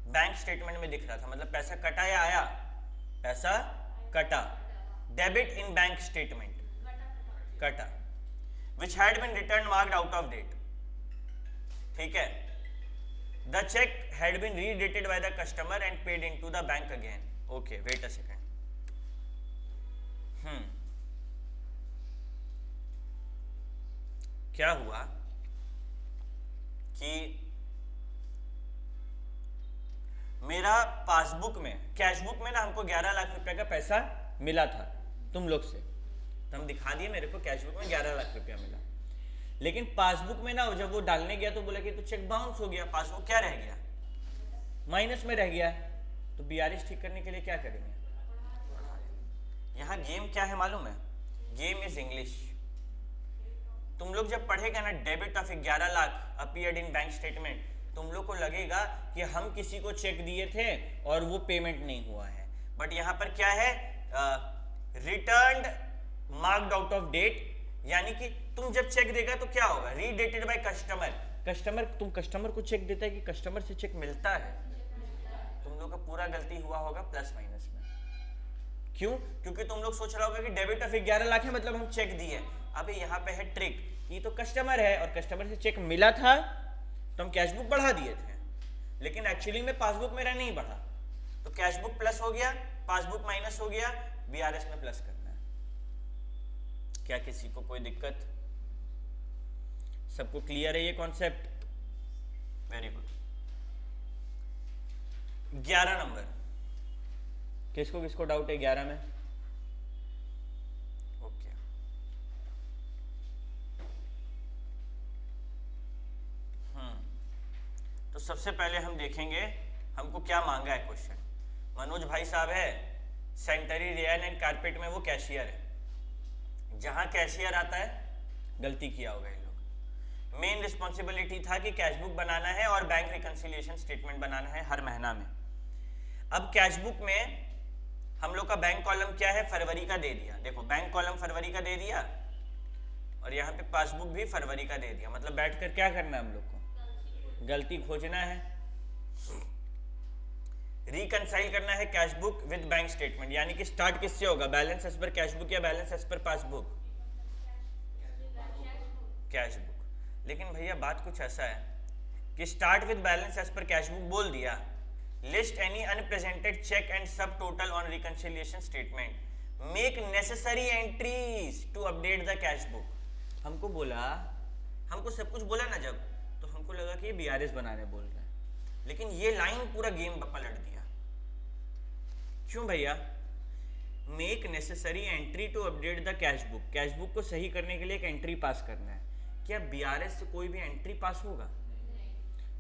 bank statement में दिख रहा था, मतलब पैसा कटा या आया? पैसा कटा। डेबिट इन बैंक स्टेटमेंट, कटा। Which had been returned marked out of date. ठीक है? The cheque had been redated by the customer and paid into the bank again. Okay, wait a second. क्या हुआ कि मेरा पासबुक में, cash book में ना हमको 11 लाख रुपए का पैसा मिला था तुम लोग से, तो हम दिखा दिए मेरे को कैश बुक में 11 लाख रुपया मिला। लेकिन पासबुक में ना जब वो डालने गया तो बोला कि तो चेक बाउंस हो गया, पासबुक क्या रह गया? माइनस में रह गया। तो बीआरएस ठीक करने के लिए क्या करेंगे? यहाँ गेम क्या है मालूम है? Game is English. तुम लोग जब पढ़ेगा ना debit of 11 lakh appeared in bank statement, तुम लोग को लगेगा कि हम किसी को चेक दिए थे और वो पेमेंट नहीं हुआ है। बट यहाँ पर क्या है? Returned marked out of date, यानी कि तुम जब चेक देगा तो क्या होगा? Redated by customer. तुम कस्टमर को चेक देता है कि कस्टमर से चेक मिलता है। तुम लोग का पूरा गलती हुआ होगा प्लस माइनस में। क्यों? क्योंकि तुम लोग सोच रहा होगा कि डेबिट ऑफ 11 लाख है मतलब हम चेक दिए। अबे यहाँ पे है ट्रिक, ये तो कस्टमर है और कस्टमर से चेक मिला था तो हम कैश बुक बढ़ा दिए थे, लेकिन एक्चुअली में पासबुक मेरा नहीं बढ़ा। तो कैश बुक प्लस हो गया, पासबुक माइनस हो गया, बीआरएस में प्लस करना है। क्या किसी को कोई दिक्कत? सबको क्लियर है ये कॉन्सेप्ट? Very good. 11 नंबर, किसको किसको डाउट है 11 में? ओके, तो सबसे पहले हम देखेंगे हमको क्या मांगा है क्वेश्चन। मनोज भाई साहब है, सैनिटरी रेयन एंड कारपेट में वो कैशियर है। जहां कैशियर आता है गलती किया होगा इन लोग। मेन रिस्पॉन्सिबिलिटी था कि कैश बुक बनाना है और बैंक रिकंसिलिएशन स्टेटमेंट बनाना है हर महीना में। अब कैश बुक में हम लोग का बैंक कॉलम क्या है? फरवरी का दे दिया। देखो बैंक कॉलम फरवरी का दे दिया और यहाँ पे पासबुक भी फरवरी का दे दिया। मतलब बैठकर क्या करना है हम लोग को, गलती खोजना है, रिकंसाइल करना है cash book with bank statement. यानी कि स्टार्ट किससे होगा, balance as per cash book या balance as per passbook, cash book. लेकिन भैया बात कुछ ऐसा है कि start with balance as per cash book बोल दिया, list any unpresented cheque and subtotal on reconciliation statement, make necessary entries to update the cash book. हमको बोला, हमको सब कुछ बोला ना जब, तो हमको लगा कि ये बीआरएस बनाने बोल रहा है, लेकिन ये लाइन पूरा गेम पलट दिया। क्यों भैया, make necessary entry to update the cash book, cash book को सही करने के लिए एक एंट्री पास करना है। क्या बीआरएस से कोई भी एंट्री पास होगा?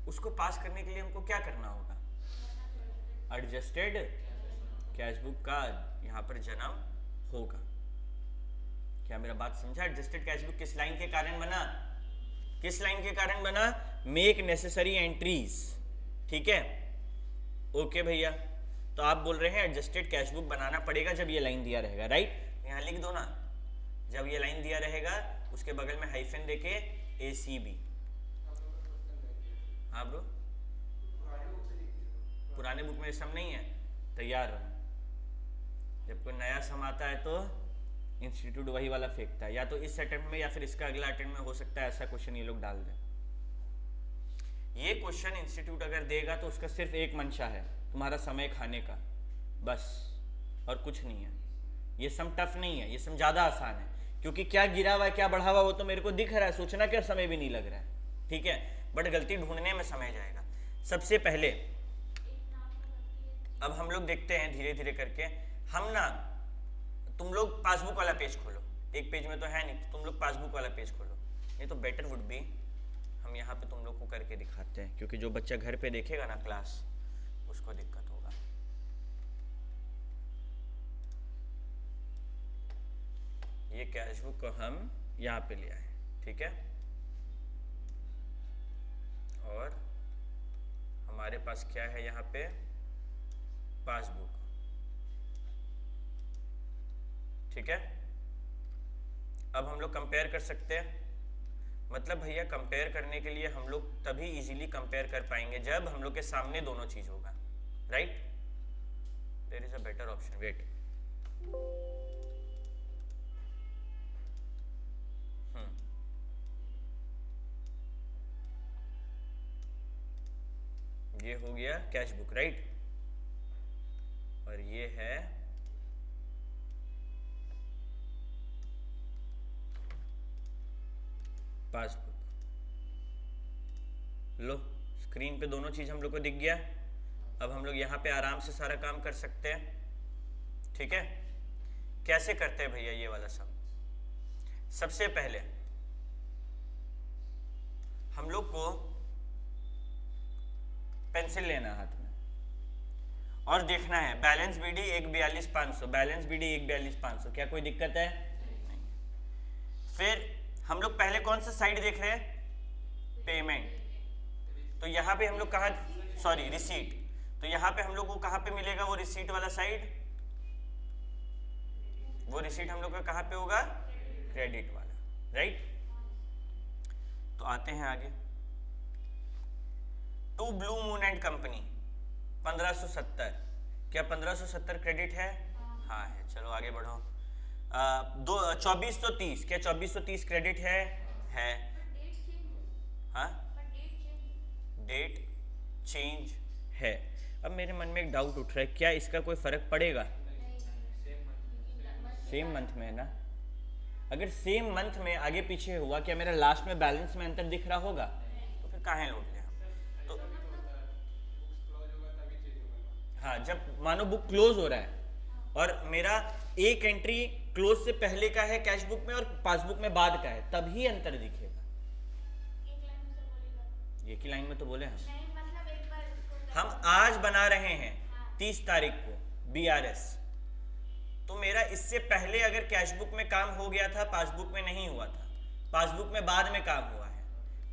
उसको पास करने के लिए हमको क्या करना होगा, एडजस्टेड कैश बुक का यहाँ पर जन्म होगा। क्या मेरा बात समझा? एडजस्टेड कैश बुक किस लाइन के कारण बना, किस लाइन के कारण बना, मेक नेसेसरी एंट्रीज। ठीक है, ओके भैया। तो आप बोल रहे हैं एडजस्टेड कैश बुक बनाना पड़ेगा जब ये लाइन दिया रहेगा, राइट? यहाँ लिख दो ना, जब ये लाइन दिया रहेगा उसके बगल में हाइफन देके ACB। हाँ ब्रो, पुराने बुक में सम नहीं है, तैयार रहो। जब कोई नया सम आता है तो इंस्टीट्यूट वही वाला फेंकता है, या तो इस अटेम्प्ट में या फिर इसका अगला अटेम्प्ट में हो सकता है ऐसा क्वेश्चन ये लोग डाल दें। ये क्वेश्चन इंस्टीट्यूट अगर देगा तो उसका सिर्फ एक मंशा है, तुम्हारा समय खाने का, बस, और कुछ नहीं है। ये सम टफ नहीं है, ये सम ज़्यादा आसान है, क्योंकि क्या गिरा हुआ है क्या बढ़ा हुआ वो तो मेरे को दिख रहा है, सोचना क्या समय भी नहीं लग रहा है। ठीक है, बट गलती ढूंढने में समय जाएगा। सबसे पहले अब हम लोग देखते हैं धीरे धीरे करके, हम ना, तुम लोग पासबुक वाला पेज खोलो, एक पेज में तो है नहीं, तो तुम लोग पासबुक वाला पेज खोलो। नहीं तो बेटर वुड बी हम यहाँ पे तुम लोग को करके दिखाते हैं, क्योंकि जो बच्चा घर पे देखेगा ना क्लास, उसको दिक्कत होगा। ये कैश बुक को हम यहाँ पे ले आए, ठीक है, और हमारे पास क्या है यहाँ पे, पासबुक। ठीक है, अब हम लोग कंपेयर कर सकते हैं। मतलब भैया कंपेयर करने के लिए हम लोग तभी इजीली कंपेयर कर पाएंगे जब हम लोग के सामने दोनों चीज होगा, right? There is a better option, wait. ये हो गया कैश बुक, राइट? और ये है पासबुक। लो, स्क्रीन पे दोनों चीज हम लोग को दिख गया। अब हम लोग यहाँ पे आराम से सारा काम कर सकते हैं। ठीक है, कैसे करते हैं भैया ये वाला सब? सबसे पहले हम लोग को पेंसिल लेना हाथ में और देखना है बैलेंस BD 142,500, बैलेंस BD 142,500, क्या कोई दिक्कत है? नहीं। फिर हम लोग पहले कौन सा साइड देख रहे हैं? पेमेंट। तो यहाँ पे हम लोग कहाँ, सॉरी रिसीट, तो यहाँ पे हम लोग को कहाँ पे मिलेगा वो रिसीट वाला साइड? वो रिसीट हम लोग का कहाँ पे होगा? क्रेडिट वाला, राइट? तो आते हैं आगे। To blue moon and company 1570, क्या 1570 क्रेडिट है? हाँ है, चलो आगे बढ़ो। 2430, क्या 2430 क्रेडिट है? हाँ, डेट चेंज है। अब मेरे मन में एक डाउट उठ रहा है, क्या इसका कोई फर्क पड़ेगा? सेम मंथ में है ना? अगर सेम मंथ में आगे पीछे हुआ, क्या मेरा लास्ट में बैलेंस में अंतर दिख रहा होगा? तो फिर काहे लौट ले हम? तो हाँ, जब मानो बुक क्लोज हो रहा है और मेरा एक एंट्री क्लोज से पहले का है कैश बुक में और पासबुक में बाद का है, तभी अंतर दिखेगा। एक ही लाइन में तो बोले हम आज बना रहे हैं 30 तारीख को BRS, तो मेरा इससे पहले अगर कैश बुक में काम हो गया था, पासबुक में नहीं हुआ था, पासबुक में बाद में काम हुआ है,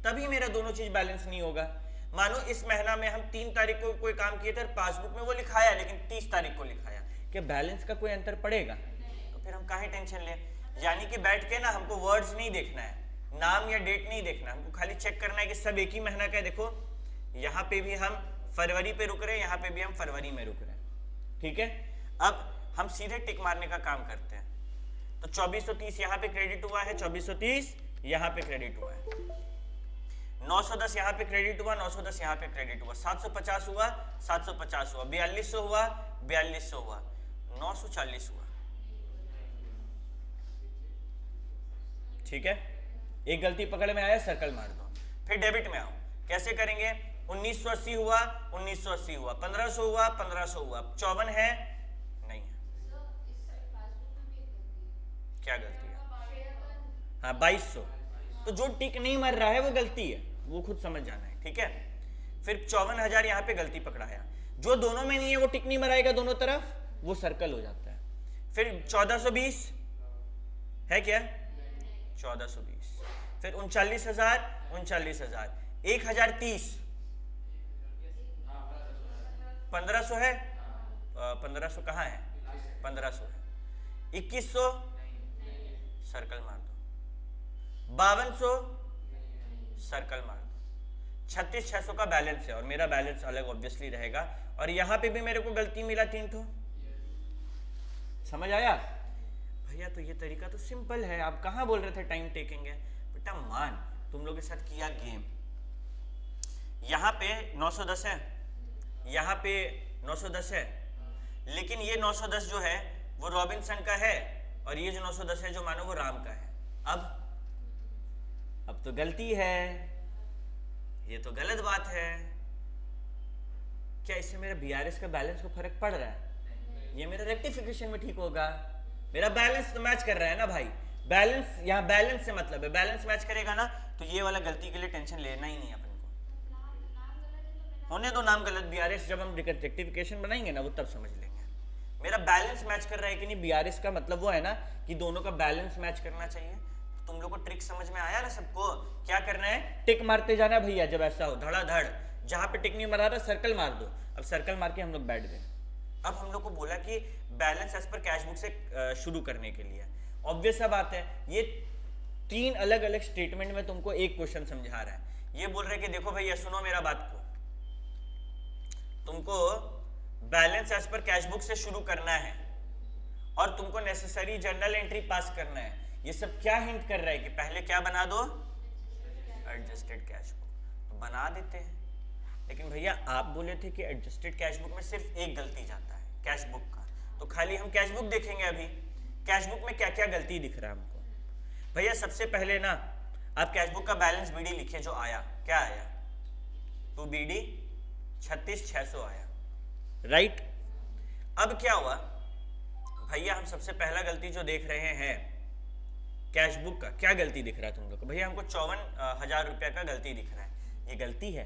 तभी मेरा दोनों चीज बैलेंस नहीं होगा। मानो इस महीना में हम 3 तारीख को कोई काम किए थे, पासबुक में वो लिखाया लेकिन 30 तारीख को लिखाया, क्या बैलेंस का कोई अंतर पड़ेगा? तो फिर हम काहे टेंशन लें? यानी कि बैठ के ना हमको वर्ड्स नहीं देखना है, नाम या डेट नहीं देखना, हमको खाली चेक करना है कि सब एक ही महीना का है। देखो यहाँ पे भी हम फरवरी पे रुक रहे हैं, यहाँ पे भी हम फरवरी में रुक रहे हैं, ठीक है। अब हम सीधे टिक मारने का काम करते हैं। तो 2430 यहाँ पे क्रेडिट हुआ है, 2430 यहाँ पे क्रेडिट हुआ है, 910 यहाँ पे क्रेडिट हुआ, 910 यहाँ पे क्रेडिट हुआ, 750 हुआ, 750 हुआ, 4200 हुआ, 4200 हुआ, 940 हुआ, ठीक है। एक गलती पकड़ में आया, सर्कल मार दो। फिर डेबिट में आओ, कैसे करेंगे? 1980 हुआ, 1980 हुआ, 1500 हुआ, 1500 हुआ, 54 है नहीं है, क्या गलती है? हाँ 2200। तो जो टिक नहीं मर रहा है वो गलती है, वो खुद समझ जाना है, ठीक है। फिर 54,000 यहाँ पे गलती पकड़ाया, जो दोनों में नहीं है वो टिक नहीं मराएगा दोनों तरफ, वो सर्कल हो जाता है। फिर 1420 है क्या? 1420। फिर 39,000, 39,000, 1030, 1500 है, 1500 कहाँ है? 1500 है, 2100 सर्कल मार दो, 5200 सर्कल मार दो, 36,600 का बैलेंस है और मेरा बैलेंस अलग ऑब्वियसली रहेगा। और यहाँ पे भी मेरे को गलती मिला 3 ठो, समझ आया भैया? तो ये तरीका तो सिंपल है, आप कहाँ बोल रहे थे टाइम टेकिंग है? बेटा मान तुम लोग के साथ किया गेम, यहाँ पे 910 है, यहाँ पे 910 है, लेकिन ये 910 जो है वो रॉबिन्सन का है और ये जो 910 है जो मानो वो राम का है। अब तो गलती है, ये तो गलत बात है। क्या इससे मेरा बीआरएस का बैलेंस को फर्क पड़ रहा है? ये मेरा रेक्टिफिकेशन में ठीक होगा, मेरा बैलेंस तो मैच कर रहा है ना भाई। बैलेंस, यहाँ बैलेंस से मतलब है, बैलेंस मैच करेगा ना तो ये वाला गलती के लिए टेंशन लेना ही नहीं अपन को। होने दो नाम गलत, बीआरएस जब हम रेक्टिफिकेशन बनाएंगे ना वो तब समझ लेंगे। मेरा बैलेंस मैच कर रहा है कि नहीं, बीआरएस का मतलब वो है ना कि दोनों का बैलेंस मैच करना चाहिए। तुम लोग को ट्रिक समझ में आया ना सबको? क्या करना है? टिक मारते जाना भैया, जब ऐसा हो धड़ाधड़, जहां पे टिक नहीं मारा रहा सर्कल मार दो। अब सर्कल मार के हम लोग बैठ गए। अब हम लोग को बोला कि balance as per cash book से शुरू करने के लिए ऑब्वियस सा बात है, ये 3 अलग अलग स्टेटमेंट में तुमको एक क्वेश्चन समझा रहा है। ये बोल रहा है कि देखो भैया सुनो मेरा बात को, तुमको balance as per cash book से शुरू करना है और तुमको नेसेसरी जर्नल एंट्री पास करना है। ये सब क्या हिंट कर रहा है कि पहले क्या बना दो? Adjusted cash book. तो बना देते हैं, लेकिन भैया आप बोले थे कि एडजस्टेड कैश बुक में सिर्फ एक गलती जाता है कैश बुक का, तो खाली हम कैश बुक देखेंगे। अभी कैश बुक में क्या क्या गलती दिख रहा है हमको? भैया सबसे पहले ना आप कैश बुक का बैलेंस बीडी लिखिए, जो आया क्या आया? 2 बीडी 36,600 आया, राइट। अब क्या हुआ भैया, हम सबसे पहला गलती जो देख रहे हैं कैश बुक का, क्या गलती दिख रहा है तुम लोग को? भैया हमको 54,000 रुपया का गलती दिख रहा है। ये गलती है,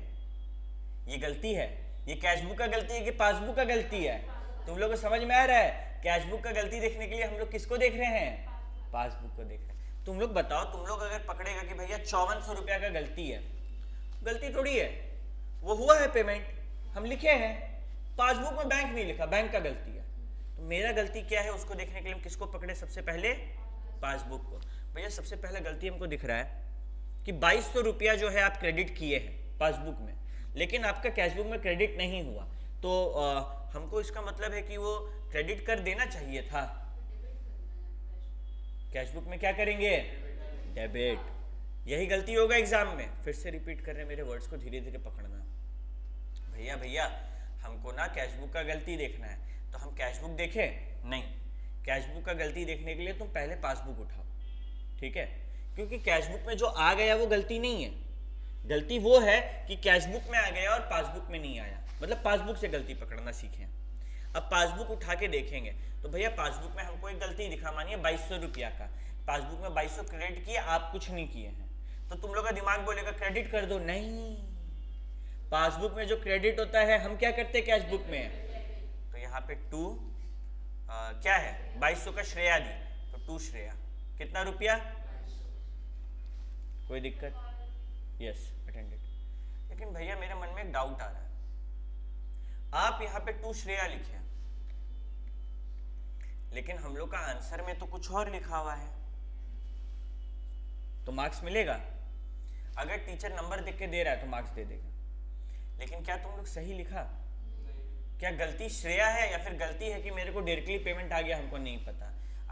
ये गलती है, ये कैश बुक का गलती है कि पासबुक का गलती है? तुम लोग को समझ में आ रहा है? कैश बुक का गलती देखने के लिए हम लोग किसको देख रहे हैं? पासबुक को देख रहे हैं। तुम लोग बताओ, तुम लोग अगर पकड़ेगा कि भैया 5400 रुपया का गलती है, गलती थोड़ी है, वो हुआ है पेमेंट, हम लिखे हैं, पासबुक में बैंक नहीं लिखा, बैंक का गलती है। तो मेरा गलती क्या है उसको देखने के लिए हम किसको पकड़े? सबसे पहले पासबुक को। भैया सबसे पहला गलती हमको दिख रहा है कि 2200 रुपया जो है आप क्रेडिट किए हैं पासबुक में, लेकिन आपका कैशबुक में क्रेडिट नहीं हुआ। तो हमको इसका मतलब है कि वो क्रेडिट कर देना चाहिए था। कैशबुक में क्या करेंगे? डेबिट। यही गलती होगा एग्जाम में। फिर से रिपीट कर रहे हैं, मेरे वर्ड्स को धीरे धीरे पकड़ना। भैया हमको ना कैशबुक का गलती देखना है, तो हम कैशबुक देखें? नहीं, कैशबुक का गलती देखने के लिए तुम पहले पासबुक उठाओ, ठीक है? क्योंकि कैशबुक में जो आ गया वो गलती नहीं है, गलती वो है कि कैशबुक में आ गया और पासबुक में नहीं आया, मतलब पासबुक से गलती पकड़ना सीखें। अब पासबुक उठा के देखेंगे तो भैया पासबुक में हमको एक गलती दिखा, मानिए 2200 रुपया का, पासबुक में 2200 क्रेडिट किए, आप कुछ नहीं किए हैं, तो तुम लोग का दिमाग बोलेगा क्रेडिट कर दो। नहीं, पासबुक में जो क्रेडिट होता है हम क्या करते हैं कैशबुक में? तो यहाँ पे 2 क्या है, 2200 का श्रेया दी, तो 2 श्रेया, कितना रुपया? कोई दिक्कत? Yes, attended. लेकिन भैया मेरे मन में एक डाउट आ रहा है, आप यहाँ पे 2 श्रेया लिखे, लेकिन हम लोग का आंसर में तो कुछ और लिखा हुआ है। तो मार्क्स मिलेगा। अगर टीचर नंबर देख के दे रहा है तो मार्क्स दे देगा। लेकिन क्या तुम लोग सही लिखा? क्या गलती श्रेया है या फिर गलती है कि मेरे को डायरेक्टली पेमेंट आ गया, हमको नहीं पता।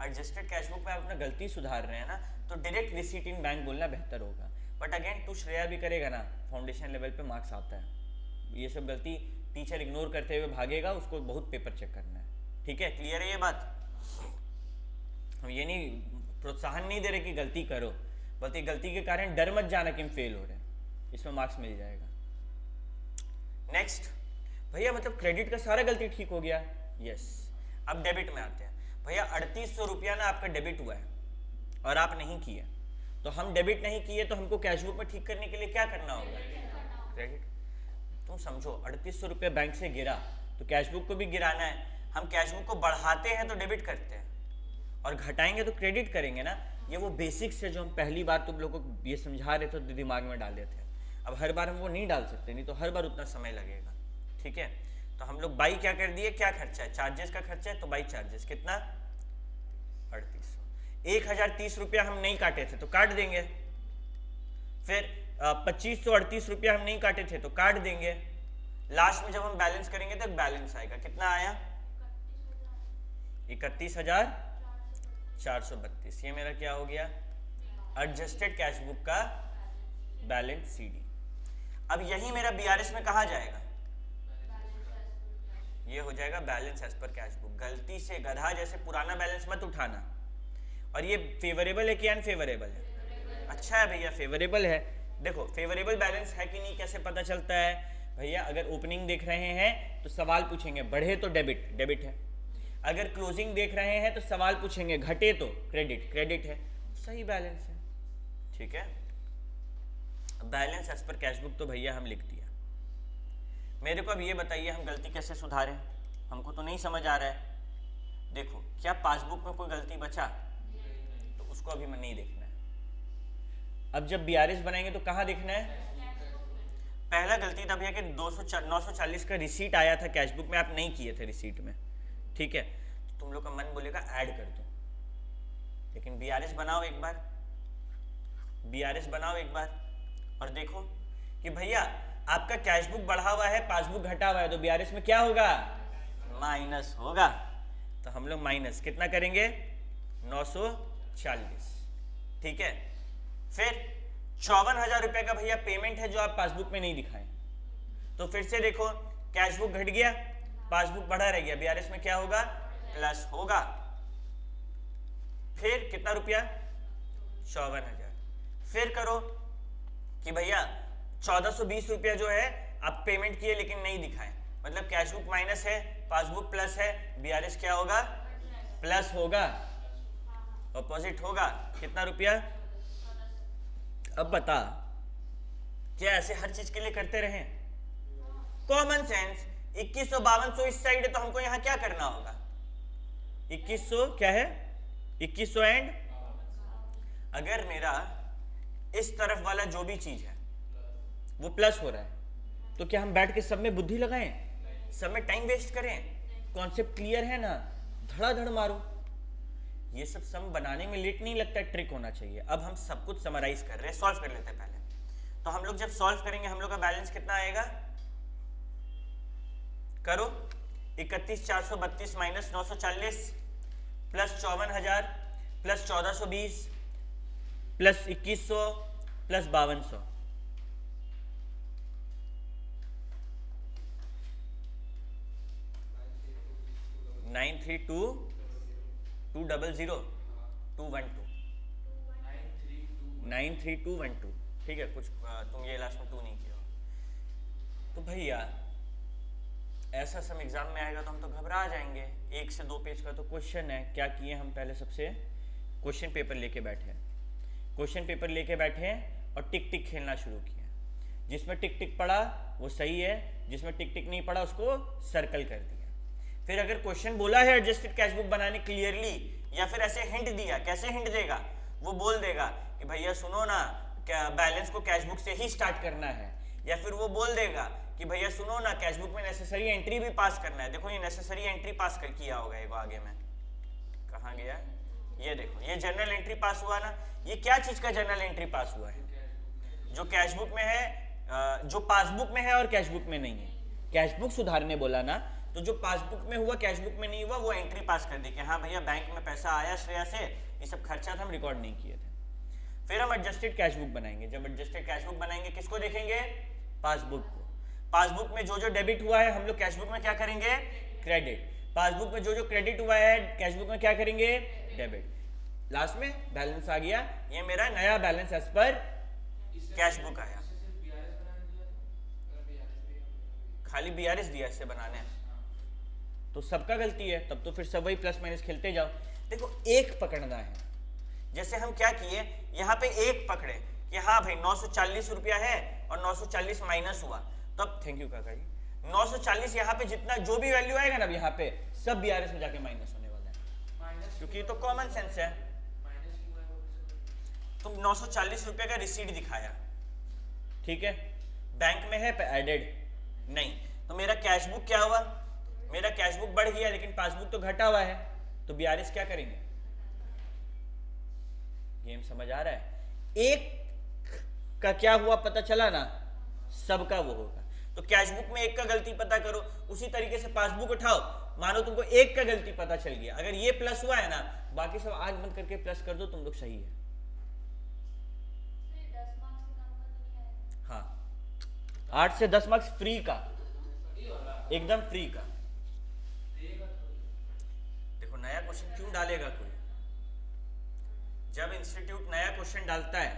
एडजस्टेड कैश बुक में आप अपना गलती सुधार रहे हैं ना, तो डायरेक्ट रिसीट इन बैंक बोलना बेहतर होगा। बट अगेन तू श्रेया भी करेगा ना, फाउंडेशन लेवल पे मार्क्स आता है। ये सब गलती टीचर इग्नोर करते हुए भागेगा, उसको बहुत पेपर चेक करना है। ठीक है, क्लियर है ये बात? हम ये नहीं प्रोत्साहन नहीं दे रहे कि गलती करो, बल्कि गलती के कारण डर मत जाना कि हम फेल हो रहे हैं, इसमें मार्क्स मिल जाएगा। नेक्स्ट भैया, मतलब क्रेडिट का सारा गलती ठीक हो गया। यस, अब डेबिट में आते हैं। भैया 3800 रुपया ना आपका डेबिट हुआ है और आप नहीं किए, तो हम डेबिट नहीं किए तो हमको कैशबुक में ठीक करने के लिए क्या करना होगा? क्रेडिट। तुम समझो 3800 रुपया बैंक से गिरा तो कैशबुक को भी गिराना है। हम कैशबुक को बढ़ाते हैं तो डेबिट करते हैं और घटाएंगे तो क्रेडिट करेंगे ना। ये वो बेसिक्स है जो हम पहली बार तुम लोगों को ये समझा रहे थे तो दिमाग में डाले थे। अब हर बार हम वो नहीं डाल सकते, नहीं तो हर बार उतना समय लगेगा। ठीक है, तो हम लोग बाई क्या कर दिए, क्या खर्चा है? चार्जेस का खर्चा है, तो बाई चार्जेस कितना? 3800। 1030 रुपया हम नहीं काटे थे तो काट देंगे। फिर 2538 रुपया हम नहीं काटे थे तो काट देंगे। लास्ट में जब हम बैलेंस करेंगे तो बैलेंस आएगा, कितना आया? 31,432। ये मेरा क्या हो गया? एडजस्टेड कैश बुक का बैलेंस सीडी। अब यही मेरा बीआरएस में कहा जाएगा, ये हो जाएगा balance as per cash book. गलती से गधा जैसे पुराना बैलेंस मत उठाना। और ये फेवरेबल है कि अनफेवरेबल है? अच्छा है भैया, फेवरेबल है। देखो फेवरेबल बैलेंस है कि नहीं कैसे पता चलता है? भैया अगर ओपनिंग देख रहे हैं तो सवाल पूछेंगे, बढ़े तो डेबिट, डेबिट है। अगर क्लोजिंग देख रहे हैं तो सवाल पूछेंगे, घटे तो क्रेडिट, क्रेडिट है। सही बैलेंस है। ठीक है, balance as per cash book तो भैया हम लिख दिया। मेरे को अब ये बताइए हम गलती कैसे सुधारें? हमको तो नहीं समझ आ रहा है। देखो क्या पासबुक में कोई गलती बचा? तो उसको अभी मैं नहीं देखना है। अब जब बीआरएस बनाएंगे तो कहाँ देखना है? पहला गलती था भैया कि 940 का रिसीट आया था कैश बुक में, आप नहीं किए थे रिसीट में। ठीक है, तो तुम लोग का मन बोलेगा ऐड कर दो, लेकिन बीआरएस बनाओ एक बार, बीआरएस बनाओ एक बार और देखो कि भैया आपका कैश बुक बढ़ा हुआ है, पासबुक घटा हुआ है, तो बीआरएस में क्या होगा? माइनस होगा। तो हम लोग माइनस कितना करेंगे? 940। ठीक है, फिर 54,000 रुपए का भैया पेमेंट है जो आप पासबुक में नहीं दिखाए। तो फिर से देखो कैश बुक घट गया, पासबुक बढ़ा रह गया, बीआरएस में क्या होगा? प्लस होगा। फिर कितना रुपया? 54,000। फिर करो कि भैया 1420 रुपया जो है आप पेमेंट किए लेकिन नहीं दिखाए, मतलब कैश बुक माइनस है, पासबुक प्लस है, बीआरएस क्या होगा? प्लस होगा, ऑपोजिट होगा। कितना रुपया? अब बता, क्या ऐसे हर चीज के लिए करते रहें? Common sense. 2100-5200 इस साइड है तो हमको यहाँ क्या करना होगा? 2100 क्या है? 2100 एंड अगर मेरा इस तरफ वाला जो भी चीज है वो प्लस हो रहा है तो क्या हम बैठ के सब में बुद्धि लगाएं, सब में टाइम वेस्ट करें? कॉन्सेप्ट क्लियर है ना? धड़ाधड़ मारो। ये सब सम बनाने में लेट नहीं लगता, ट्रिक होना चाहिए। अब हम सब कुछ समराइज कर रहे हैं, सॉल्व कर लेते हैं पहले। तो हम लोग जब सॉल्व करेंगे हम लोग का बैलेंस कितना आएगा? करो 31,432 minus 940 plus 54,000 plus 1420 plus 2100 plus 5200। 93212 ठीक है, कुछ तुम ये लास्ट में 2 नहीं किया। तो भैया ऐसा सम एग्जाम में आएगा तो हम तो घबरा जाएंगे। 1 से 2 पेज का तो क्वेश्चन है। क्या किए हम? पहले सबसे क्वेश्चन पेपर लेके बैठे, क्वेश्चन पेपर लेके बैठे और टिक टिक खेलना शुरू किया। जिसमें टिक टिक पड़ा वो सही है, जिसमें टिक टिक नहीं पड़ा उसको सर्कल कर दिया। फिर अगर क्वेश्चन बोला है एडजस्टेड कैश बुक बनाने क्लियरली, या फिर ऐसे हिंट दिया, कैसे हिंट देगा? वो बोल देगा कि भैया सुनो ना, क्या बैलेंस को कैश बुक से ही स्टार्ट करना है। या फिर वो बोल देगा कि भैया सुनो ना, कैश बुक में नेसेसरी एंट्री भी पास करना है। देखो ये नेसेसरी एंट्री पास कर किया होगा एगो आगे में, कहाँ गया? ये देखो, ये जर्नल एंट्री पास हुआ ना। ये क्या चीज का जर्नल एंट्री पास हुआ है? जो कैश बुक में है, जो पासबुक में है और कैश बुक में नहीं है। कैश बुक सुधारने बोला ना, तो जो पासबुक में हुआ कैश बुक में नहीं हुआ, वो एंट्री पास कर दी कि हाँ भैया बैंक में पैसा आया श्रेया से, ये सब खर्चा था, हम रिकॉर्ड नहीं किए थे। फिर हम एडजस्टेड कैश बुक बनाएंगे। जब एडजस्टेड कैश बुक बनाएंगे, किसको देखेंगे? पासबुक को। पासबुक में जो जो डेबिट हुआ है, हम लोग कैश बुक में क्या करेंगे? क्रेडिट। पासबुक में जो जो क्रेडिट हुआ है, कैश बुक में क्या करेंगे? डेबिट। लास्ट में बैलेंस आ गया, ये मेरा नया balance as per cash book आया। खाली बीआरएस दिया इससे बनाने, तो सबका गलती है। तब तो फिर सब वही प्लस माइनस खेलते जाओ। देखो, एक पकड़ना है। जैसे हम क्या किए, यहाँ पे एक पकड़े कि हाँ भाई 940 रुपया है और 940 माइनस हुआ, तब थैंक यू काका जी, 940 यहाँ पे जितना जो भी वैल्यू आएगा ना, यहाँ पे सब बीआरएस में जाके माइनस होने वाला है, क्योंकि ये तो कॉमन सेंस है। तुम 940 रुपये का रिसीट दिखाया, ठीक है, बैंक में है एडेड नहीं, तो मेरा कैश बुक क्या हुआ? मेरा कैश बुक बढ़ गया, लेकिन पासबुक तो घटा हुआ है, तो बीआरएस क्या करेंगे? गेम समझ आ रहा है? एक का क्या हुआ पता चला ना, सबका वो होगा। तो कैश बुक में एक का गलती पता करो, उसी तरीके से पासबुक उठाओ, मानो तुमको एक का गलती पता चल गया, अगर ये प्लस हुआ है ना, बाकी सब आंख बंद करके प्लस कर दो, तुम लोग सही है। हाँ, 8 से 10 मार्क्स फ्री का, एकदम फ्री का। देखो, नया क्वेश्चन क्यों डालेगा कोई? जब इंस्टीट्यूट नया क्वेश्चन डालता है,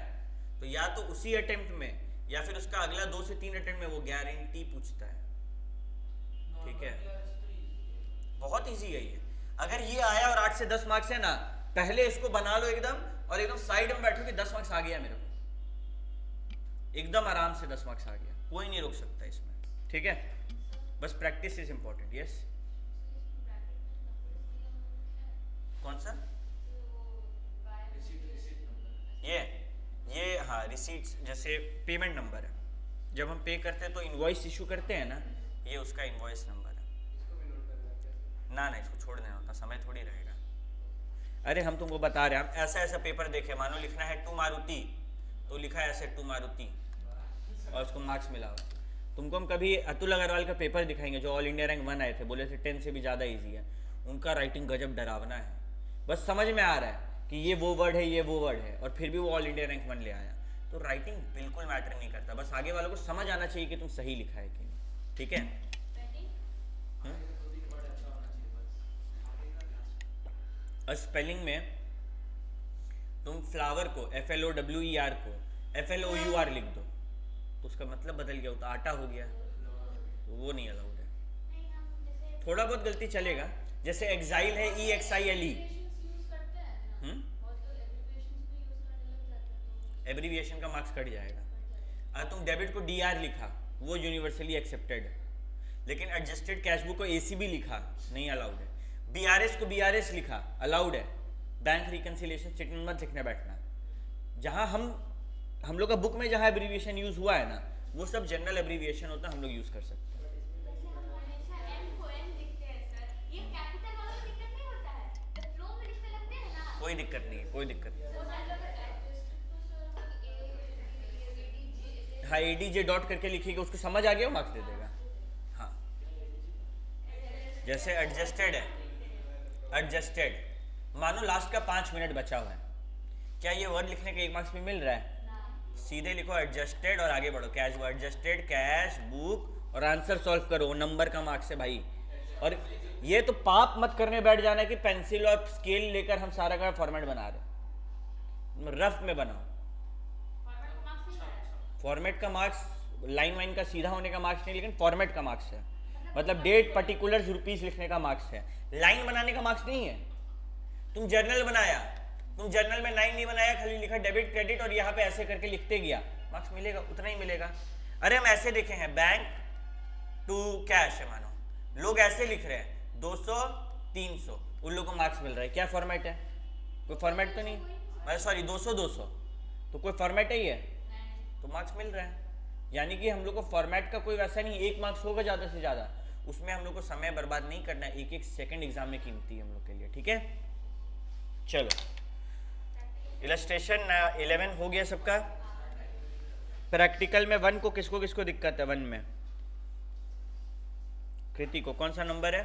तो या तो उसी अटेम्प्ट में या फिर उसका अगला 2 से 3 अटेम्प्ट में वो गारंटी पूछता है, ठीक है? बहुत इजी है ये। अगर ये आया और 8 से 10 मार्क्स है ना, पहले इसको बना लो एकदम, और एकदम साइड में बैठो कि 10 मार्क्स आ गया मेरे को, एकदम आराम से 10 मार्क्स आ गया, कोई नहीं रोक सकता इसमें, ठीक है? बस प्रैक्टिस इज इंपॉर्टेंट। यस, कौन सा? ये हाँ, रिसीट्स, जैसे पेमेंट नंबर है, जब हम पे करते हैं तो इनवॉइस इशू करते हैं ना, ये उसका इनवॉइस नंबर है ना। इसको छोड़ देना होता, समय थोड़ी रहेगा। अरे हम तुमको बता रहे हैं, हम ऐसा ऐसा पेपर देखे, मानो लिखना है टू मारुति, तो लिखा है ऐसे टू मारुति, और उसको मार्क्स मिला हुआ। तुमको हम कभी अतुल अग्रवाल का पेपर दिखाएंगे, जो ऑल इंडिया रैंक 1 आए थे, बोले थे 10 से भी ज़्यादा ईजी है। उनका राइटिंग गजब डरावना है, बस समझ में आ रहा है कि ये वो वर्ड है, ये वो वर्ड है, और फिर भी वो ऑल इंडिया रैंक 1 ले आया। तो राइटिंग बिल्कुल मैटर नहीं करता, बस आगे वालों को समझ आना चाहिए कि तुम सही लिखा है कि नहीं, ठीक है? और स्पेलिंग में तुम फ्लावर को FLOWER को FLOUR लिख दो, तो उसका मतलब बदल गया, तो आटा हो गया, तो वो नहीं अलाउड है। थोड़ा बहुत गलती चलेगा, जैसे एक्साइल है EXILE, एब्रीविएशन का मार्क्स कट जाएगा। अगर तुम डेबिट को DR लिखा, वो यूनिवर्सली एक्सेप्टेड है, लेकिन एडजस्टेड कैश बुक को ACB लिखा, नहीं अलाउड है। BRS को BRS लिखा, अलाउड है। बैंक रिकंसिलिएशन स्टेटमेंट मत लिखने बैठना। जहाँ हम लोग का बुक में जहाँ एब्रीविएशन यूज हुआ है ना, वो सब जनरल एब्रीविएशन होता है, हम लोग यूज कर सकते हैं। कोई दिक्कत नहीं है, कोई दिक्कत नहीं। हाँ, ADJ डॉट करके लिखिएगा, उसको समझ आ गया, वो मार्क्स दे देगा। हाँ, जैसे एडजस्टेड है, एडजस्टेड, मानो लास्ट का 5 मिनट बचा हुआ है, क्या ये वर्ड लिखने का 1 मार्क्स भी मिल रहा है? सीधे लिखो एडजस्टेड और आगे बढ़ो, cash book, adjusted cash book, और आंसर सॉल्व करो, नंबर का मार्क्स है भाई। और ये तो पाप मत करने बैठ जाना कि पेंसिल और स्केल लेकर हम सारा का फॉर्मेट बना रहे, रफ में बनाओ। फॉर्मेट का मार्क्स लाइन वाइन का सीधा होने का मार्क्स नहीं, लेकिन फॉर्मेट का मार्क्स है, मतलब डेट पर्टिकुलर रुपीस लिखने का मार्क्स है, लाइन बनाने का मार्क्स नहीं है। तुम जर्नल बनाया, तुम जर्नल में लाइन नहीं बनाया, खाली लिखा डेबिट क्रेडिट और यहाँ पे ऐसे करके लिखते गया, मार्क्स मिलेगा, उतना ही मिलेगा। अरे हम ऐसे देखे हैं, बैंक टू कैश है, मानो लोग ऐसे लिख रहे हैं 200 300, उन लोगों को मार्क्स मिल रहा है। क्या फॉर्मेट है? कोई फॉर्मेट तो नहीं, सॉरी 200 200, तो कोई फॉर्मेट है ये, तो मार्क्स मिल रहा है। यानी कि हम लोग को फॉर्मेट का कोई वैसा नहीं, 1 मार्क्स होगा ज़्यादा से ज़्यादा, उसमें हम लोग को समय बर्बाद नहीं करना है, 1-1 सेकंड एग्जाम में कीमती है हम लोग के लिए, ठीक है? चलो इलस्ट्रेशन 11 हो गया सबका। प्रैक्टिकल में 1 को किसको किसको दिक्कत है? 1 में कृति को कौन सा नंबर है?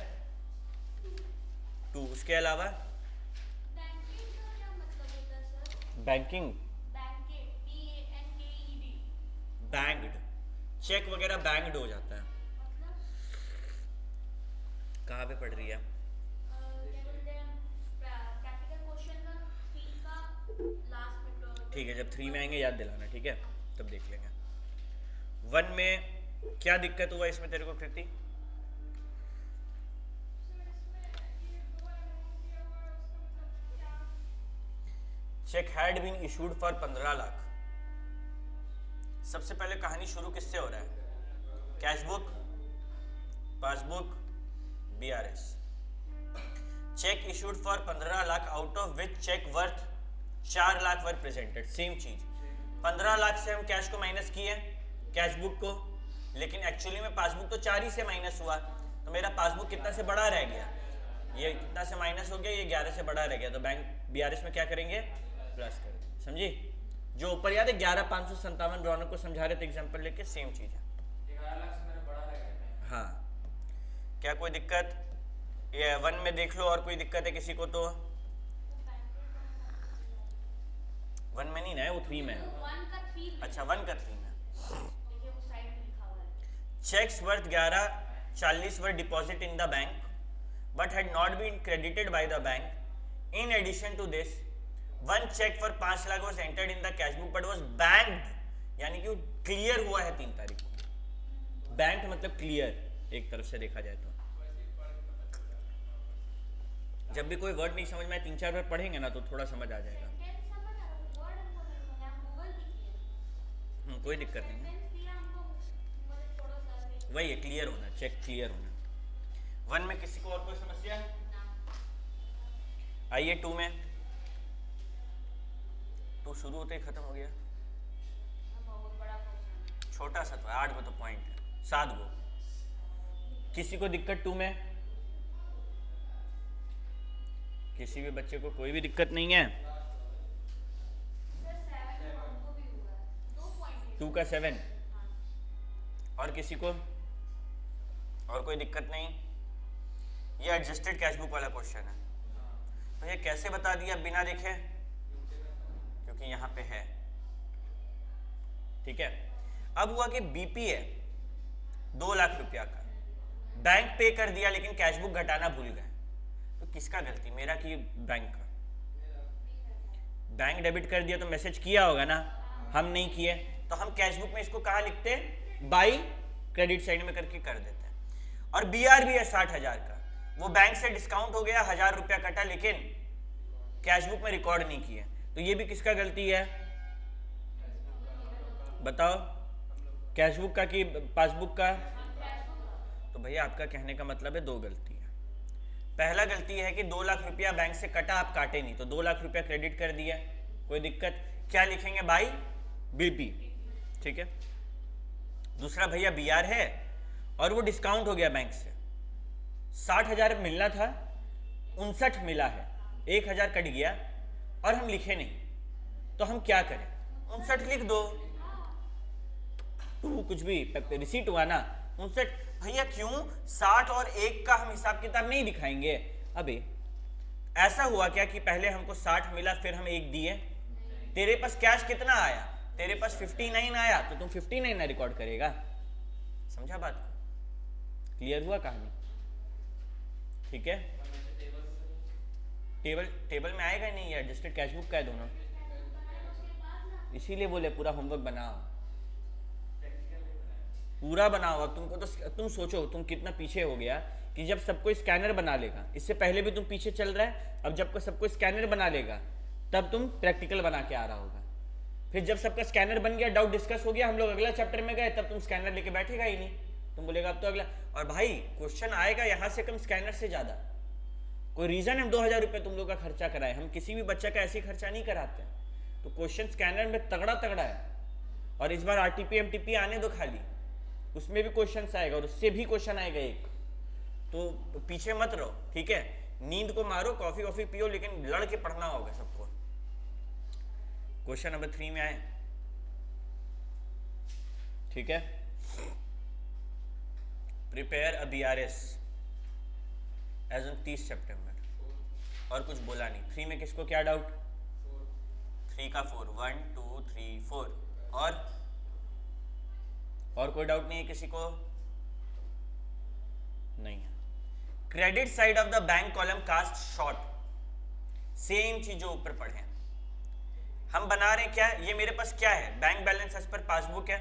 2। उसके अलावा बैंकेट का क्या मतलब होता है sir? Banking, banked BANKED banked, cheque वगैरह बैंक्ड हो जाता है। मतलब कहाँ पे पढ़ रही है? क्या बोलते हैं, प्रैक्टिकल क्वेश्चन का 3 का लास्ट में तो ठीक है, जब 3 में आएंगे याद दिलाना, ठीक है, तब देख लेंगे। 1 में क्या दिक्कत हुआ इसमें तेरे को Kriti? Cheque had been issued for 15 lakh. सबसे पहले कहानी शुरू किससे हो रहा है? Cash book, passbook, BRS। Cheque issued for 15 lakh out of which cheque worth 4 lakh were presented. Same चीज, 15 लाख से हम कैश को माइनस किए कैशबुक को, लेकिन एक्चुअली में पासबुक तो 4 ही से माइनस हुआ, तो मेरा पासबुक कितना से बड़ा रह गया? ये कितना से माइनस हो गया? ये 11 से बड़ा रह गया, तो बैंक BRS में क्या करेंगे? प्लस कर देंगे। समझी? जो ऊपर याद है 11,557 रौनक को समझा रहे थे एग्जाम्पल लेके, सेम चीज है। 11 लाख से मेरा बड़ा रह गया। हाँ, क्या कोई दिक्कत? ये 1 में देख लो, और कोई दिक्कत है किसी को? तो 1 में नहीं ना है, वो 3 में है। 1 का 3 में अच्छा, 1 का 3 में। देखिए वो साइड में लिखा हुआ है। Cheques worth 11.40 were deposit in the bank but had not been credited by the bank. In addition to this 1 cheque for 5 lakh was entered in the cash book but was banked, यानी कि clear हुआ है 3 तारीख को। Bank मतलब clear, एक तरफ से देखा जाए तो। जब भी कोई वर्ड नहीं समझ में आए 3-4 बार पढ़ेंगे ना तो थोड़ा समझ आ जाएगा। सेंटेंस समझ आ रहा है, वर्ड हमको नहीं समझ, हम गूगल भी किए। कोई दिक्कत नहीं है, सेंटेंस दिया हमको, मतलब थोड़ा सा नहीं वही है, क्लियर होना, चेक क्लियर होना। 1 में किसी को और कोई समस्या? आइए 2 में। 2 शुरू होते ही खत्म हो गया। बहुत बड़ा क्वेश्चन। छोटा सा तो है, 8 गो तो पॉइंट है, 7 गो। किसी को दिक्कत 2 में? किसी भी बच्चे को कोई भी दिक्कत नहीं है? सर 7 में हमको भी हुआ है, 2 पॉइंट 2 का 7। और किसी को और कोई दिक्कत नहीं? ये एडजस्टेड कैशबुक वाला क्वेश्चन है, तो ये कैसे बता दिया बिना देखे? क्योंकि यहाँ पे है, ठीक है। अब हुआ कि BP है 2 लाख रुपया का, बैंक पे कर दिया लेकिन कैशबुक घटाना भूल गए, तो किसका गलती, मेरा कि बैंक का? बैंक डेबिट कर दिया तो मैसेज किया होगा ना, हम नहीं किए, तो हम कैशबुक में इसको कहाँ लिखते? बाई क्रेडिट साइड में करके कर देते हैं। और BR भी है 60,000 का, वो बैंक से डिस्काउंट हो गया, 1000 रुपया कटा, लेकिन कैशबुक में रिकॉर्ड नहीं किया, तो ये भी किसका गलती है? बताओ, कैशबुक का कि पासबुक का? तो भैया आपका कहने का मतलब है 2 गलती है। पहला गलती है कि 2 लाख रुपया बैंक से कटा, आप काटे नहीं, तो 2 लाख रुपया क्रेडिट कर दिया, कोई दिक्कत? क्या लिखेंगे? बाई BP, ठीक है। दूसरा भैया BR है और वो डिस्काउंट हो गया बैंक से, 60,000 मिलना था, 59 मिला है, 1,000 कट गया और हम लिखे नहीं, तो हम क्या करें? 59 लिख दो, तू कुछ भी रिसीट हुआ ना 59। भैया क्यों 60 और 1 का हम हिसाब किताब नहीं दिखाएंगे? अबे ऐसा हुआ क्या कि पहले हमको 60 मिला फिर हम 1 दिए? तेरे पास कैश कितना आया? तेरे पास 59 आया, तो तुम 59 ना रिकॉर्ड करेगा। समझा बात को? क्लियर हुआ कहानी? ठीक है, टेबल में आएगा नहीं, ये एडजस्टेड कैशबुक का है दोनों, इसीलिए बोले पूरा होमवर्क बनाओ, पूरा बनाओ। अब तुमको तो तुम सोचो तुम कितना पीछे हो गया कि जब सबको स्कैनर बना लेगा, इससे पहले भी तुम पीछे चल रहा है, अब जब सबको स्कैनर बना लेगा तब तुम प्रैक्टिकल बना के आ रहा होगा, फिर जब सबका स्कैनर बन गया, डाउट डिस्कस हो गया, हम लोग अगला चैप्टर में गए, तब तुम स्कैनर लेके बैठेगा ही नहीं, तुम बोलेगा अब तो अगला। और भाई क्वेश्चन आएगा यहाँ से कम स्कैनर से ज्यादा, कोई रीजन हम 2000 रुपये तुम लोग का खर्चा कराए, हम किसी भी बच्चा का ऐसे खर्चा नहीं कराते, तो क्वेश्चन स्कैनर में तगड़ा तगड़ा है। और इस बार RTP MTP आने दो खाली, उसमें भी क्वेश्चन आएगा और उससे भी क्वेश्चन आएगा एक, तो पीछे मत रहो, ठीक है। नींद को मारो, कॉफी वॉफी पियो, लेकिन लड़ के पढ़ना होगा सबको। क्वेश्चन नंबर 3 में आए, ठीक है। Prepare a BRS as on 30 September. और कुछ बोला नहीं। 3 में किसको क्या डाउट? 3 का 4, 1 2 3 4। और कोई डाउट नहीं है किसी को? नहीं है। Credit side of the bank column cast short, same चीज जो ऊपर पढ़े हैं। हम बना रहे हैं क्या? ये मेरे पास क्या है? Bank balance as per passbook है,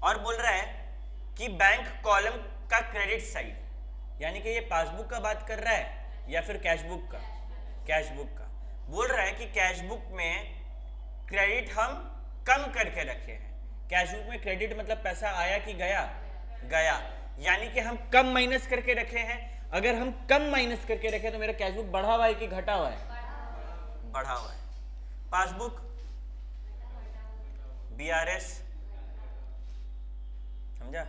और बोल रहा है कि बैंक कॉलम का क्रेडिट साइड, यानी कि ये पासबुक का बात कर रहा है या फिर कैशबुक का? कैशबुक का। बोल रहा है कि कैशबुक में क्रेडिट हम कम करके रखे हैं। कैशबुक में क्रेडिट मतलब पैसा आया कि गया? गया। यानी कि हम कम माइनस करके रखे हैं। अगर हम कम माइनस करके रखे तो मेरा कैशबुक बढ़ा हुआ है कि घटा हुआ है? बढ़ा हुआ है। पासबुक BRS, समझा?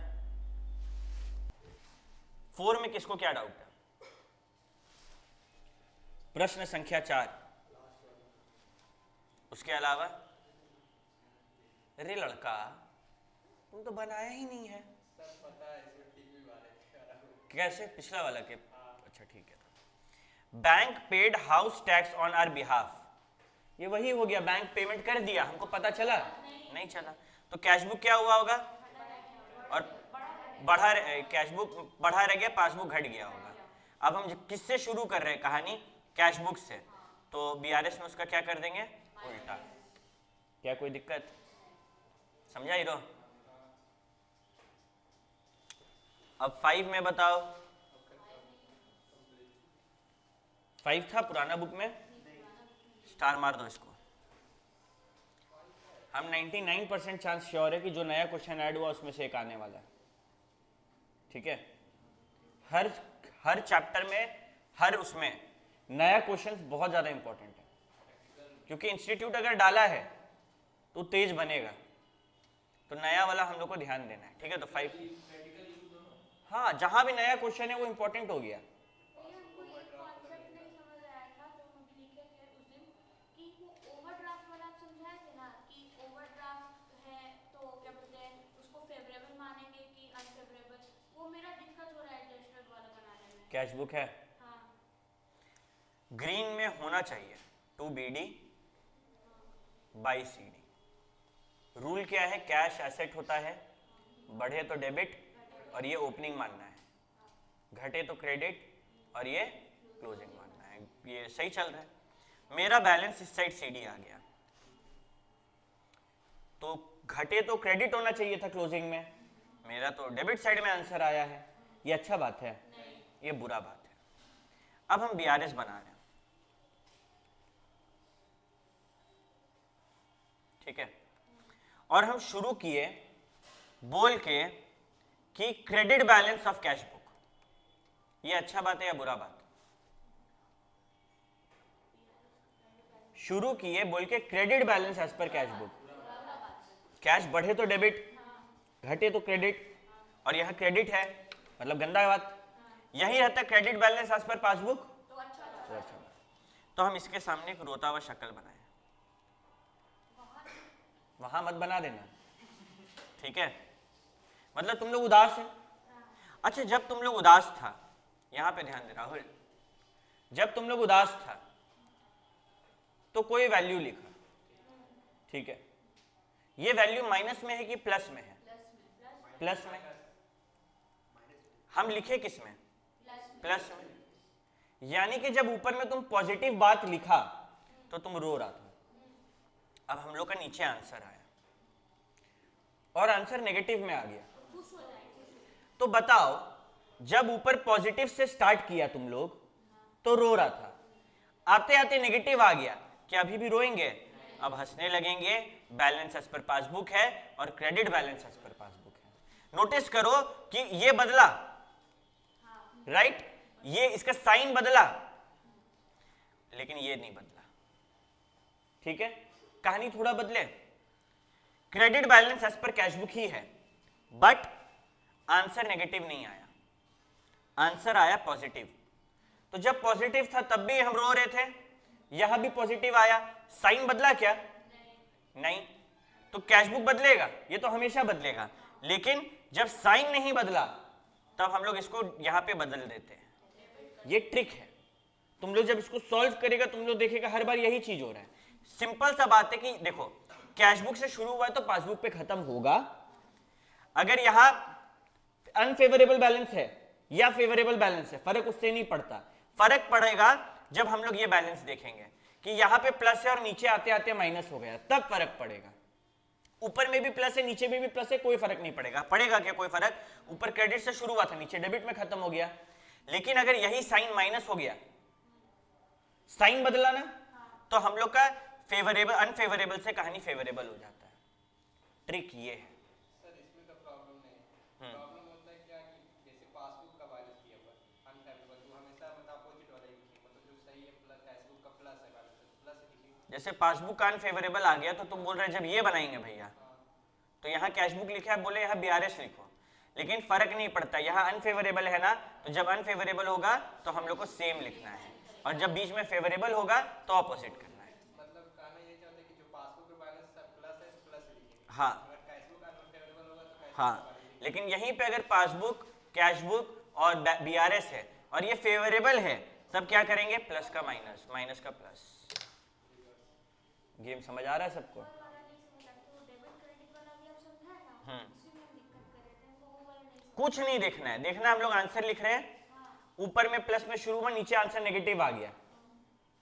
4 में किसको क्या डाउट है? प्रश्न संख्या 4। उसके अलावा, अरे लड़का तुम तो बनाया ही नहीं है। कैसे? पिछला वाला के? अच्छा ठीक है। Bank paid house tax on our behalf, ये वही हो गया, बैंक पेमेंट कर दिया, हमको पता चला? नहीं चला। तो कैशबुक क्या हुआ होगा? और बढ़ा, कैशबुक बढ़ा रह गया, पासबुक घट गया होगा। अब हम किससे शुरू कर रहे हैं कहानी? कैशबुक से। तो BRS में उसका क्या कर देंगे? उल्टा। क्या कोई दिक्कत? समझा हीरो? अब 5 में बताओ। 5 था पुराना बुक में, स्टार मार दो इसको। हम 99% चांस श्योर है कि जो नया क्वेश्चन ऐड हुआ उसमें से एक आने वाला है, ठीक है। हर चैप्टर में, हर उसमें नया क्वेश्चन बहुत ज्यादा इंपॉर्टेंट है, क्योंकि इंस्टीट्यूट अगर डाला है तो तेज बनेगा। तो नया वाला हम लोग को ध्यान देना है, ठीक है। तो 5, हाँ, जहां भी नया क्वेश्चन है वो इंपॉर्टेंट हो गया। कैशबुक है, ग्रीन में होना चाहिए 2BD बाई CD। रूल क्या है? कैश एसेट होता है, बढ़े तो डेबिट और ये ओपनिंग मानना है, घटे तो क्रेडिट और ये क्लोजिंग मानना है। ये सही चल रहा है। मेरा बैलेंस इस साइड CD आ गया, तो घटे तो क्रेडिट होना चाहिए था क्लोजिंग में, मेरा तो डेबिट साइड में आंसर आया है। ये अच्छा बात है? ये बुरा बात है। अब हम BRS बना रहे हैं, ठीक है। और हम शुरू किए बोल के कि credit balance of cash book. ये अच्छा बात है या बुरा बात? शुरू किए बोल के credit balance as per cash book. Cash बढ़े तो डेबिट, घटे तो क्रेडिट, और यह क्रेडिट है मतलब गंदा बात। यही रहता credit balance as per passbook, तो अच्छा। तो हम इसके सामने एक रोता हुआ शक्ल बनाए, वहां मत बना देना, ठीक है। मतलब तुम लोग उदास है। अच्छा, जब तुम लोग उदास था, यहां पे ध्यान दे राहुल, जब तुम लोग उदास था तो कोई वैल्यू लिखा, ठीक है। ये वैल्यू माइनस में है कि प्लस में है? प्लस में। हम लिखे किस में? प्लस में। यानी कि जब ऊपर में तुम पॉजिटिव बात लिखा तो तुम रो रहा था। अब हम लोग का नीचे आंसर आया और आंसर नेगेटिव में आ गया, तो बताओ, जब ऊपर पॉजिटिव से स्टार्ट किया तुम लोग तो रो रहा था, आते आते नेगेटिव आ गया, क्या अभी भी रोएंगे? अब हंसने लगेंगे। बैलेंस एज पर पासबुक है और credit balance as per passbook है। नोटिस करो कि ये बदला, राइट? ये इसका साइन बदला, लेकिन ये नहीं बदला, ठीक है। कहानी थोड़ा बदले, credit balance as per cash book ही है, बट आंसर नेगेटिव नहीं आया, आंसर आया पॉजिटिव। तो जब पॉजिटिव था तब भी हम रो रहे थे, यहां भी पॉजिटिव आया, साइन बदला क्या? नहीं। तो कैश बुक बदलेगा, ये तो हमेशा बदलेगा, लेकिन जब साइन नहीं बदला तब हम लोग इसको यहां पे बदल देते हैं। ये ट्रिक है, तुम लोग जब इसको सॉल्व करेगा तुम लोग देखेगा हर बार यही चीज हो रहा है। सिंपल सा बात है कि देखो कैश बुक से शुरू हुआ है तो पासबुक पे खत्म होगा। अगर यहां अनफेवरेबल बैलेंस है या फेवरेबल बैलेंस है, फर्क उससे नहीं पड़ता। फर्क पड़ेगा जब हम लोग ये बैलेंस देखेंगे कि यहां पे प्लस है और नीचे आते आते माइनस हो गया, तब फर्क पड़ेगा। ऊपर में भी प्लस है नीचे में भी प्लस है, कोई फर्क नहीं पड़ेगा। पड़ेगा क्या कोई फर्क? ऊपर क्रेडिट से शुरू हुआ था, नीचे डेबिट में खत्म हो गया। लेकिन अगर यही साइन माइनस हो गया, साइन बदला ना, तो हम लोग का फेवरेबल अनफेवरेबल से कहानी फेवरेबल हो जाता है। ट्रिक ये है। सर इसमें तो प्रॉब्लम नहीं है, प्रॉब्लम होता है क्या कि जैसे पासबुक का बैलेंस दिया हुआ अनफेवरेबल, तो हमेशा मतलब अपोजिट वाला ही लिखिए, मतलब जो सही है प्लस कैश बुक का प्लस है बैलेंस प्लस लिखिए। जैसे पासबुक का अनफेवरेबल आ गया तो तुम बोल रहे जब ये बनाएंगे भैया तो यहाँ कैश बुक लिखा है, बोले यहाँ बीआरएस लिखो, लेकिन फर्क नहीं पड़ता। यहाँ अनफेवरेबल है ना, तो जब अनफेवरेबल होगा तो हम लोग को सेम लिखना है, और जब बीच में फेवरेबल होगा तो ऑपोजिट करना है। मतलब कहना ये चाहते हैं कि जो पासबुक पे बैलेंस प्लस है तो प्लस लिखिए, हाँ अगर कैश बुक अनफेवरेबल होगा तो कैश हाँ, लेकिन यहीं पे अगर पासबुक, कैश बुक और बीआरएस है और ये फेवरेबल है, तब क्या करेंगे? प्लस का माइनस, माइनस का प्लस। गेम समझ आ रहा है सबको? कुछ नहीं देखना है, देखना हम लोग आंसर लिख रहे हैं, ऊपर में प्लस में शुरू हुआ, नीचे आंसर नेगेटिव आ गया,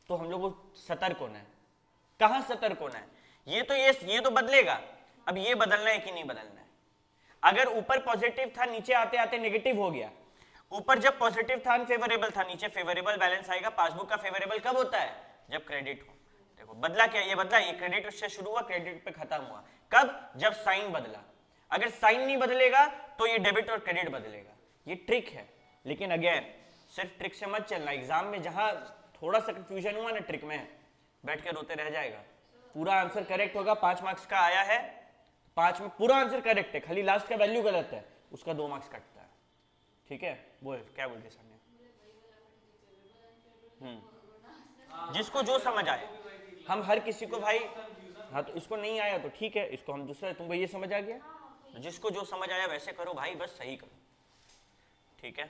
तो हम लोग को सतर्क होना है। कहां सतर्क होना है? ये तो बदलेगा, अब ये बदलना है कि नहीं बदलना है। अगर ऊपर पॉजिटिव था, नीचे आते आते नेगेटिव हो गया, ऊपर जब पॉजिटिव था अनफेवरेबल था, नीचे फेवरेबल बैलेंस आएगा। पासबुक का फेवरेबल कब होता है? जब क्रेडिट हो। देखो बदला क्या? ये बदला, ये क्रेडिट उससे शुरू हुआ, क्रेडिट पे खत्म हुआ। कब? जब साइन बदला। अगर साइन नहीं बदलेगा तो ये डेबिट और क्रेडिट बदलेगा। ये ट्रिक है, लेकिन अगेन सिर्फ ट्रिक से मत चलना। एग्जाम में जहां थोड़ा सा कंफ्यूजन हुआ ना ट्रिक में, बैठ के रोते रह जाएगा। पूरा आंसर करेक्ट होगा, 5 मार्क्स का आया है, 5 में पूरा आंसर करेक्ट है, खाली लास्ट का वैल्यू गलत है, उसका 2 मार्क्स कटता है। ठीक है, बोल क्या बोल रहे सामने? जिसको जो समझ आए, हम हर किसी को भाई, हाँ तो इसको नहीं आया तो ठीक है, इसको हम दूसरा, तुमको ये समझ आ गया, जिसको जो समझ आया वैसे करो भाई, बस सही करो। ठीक है।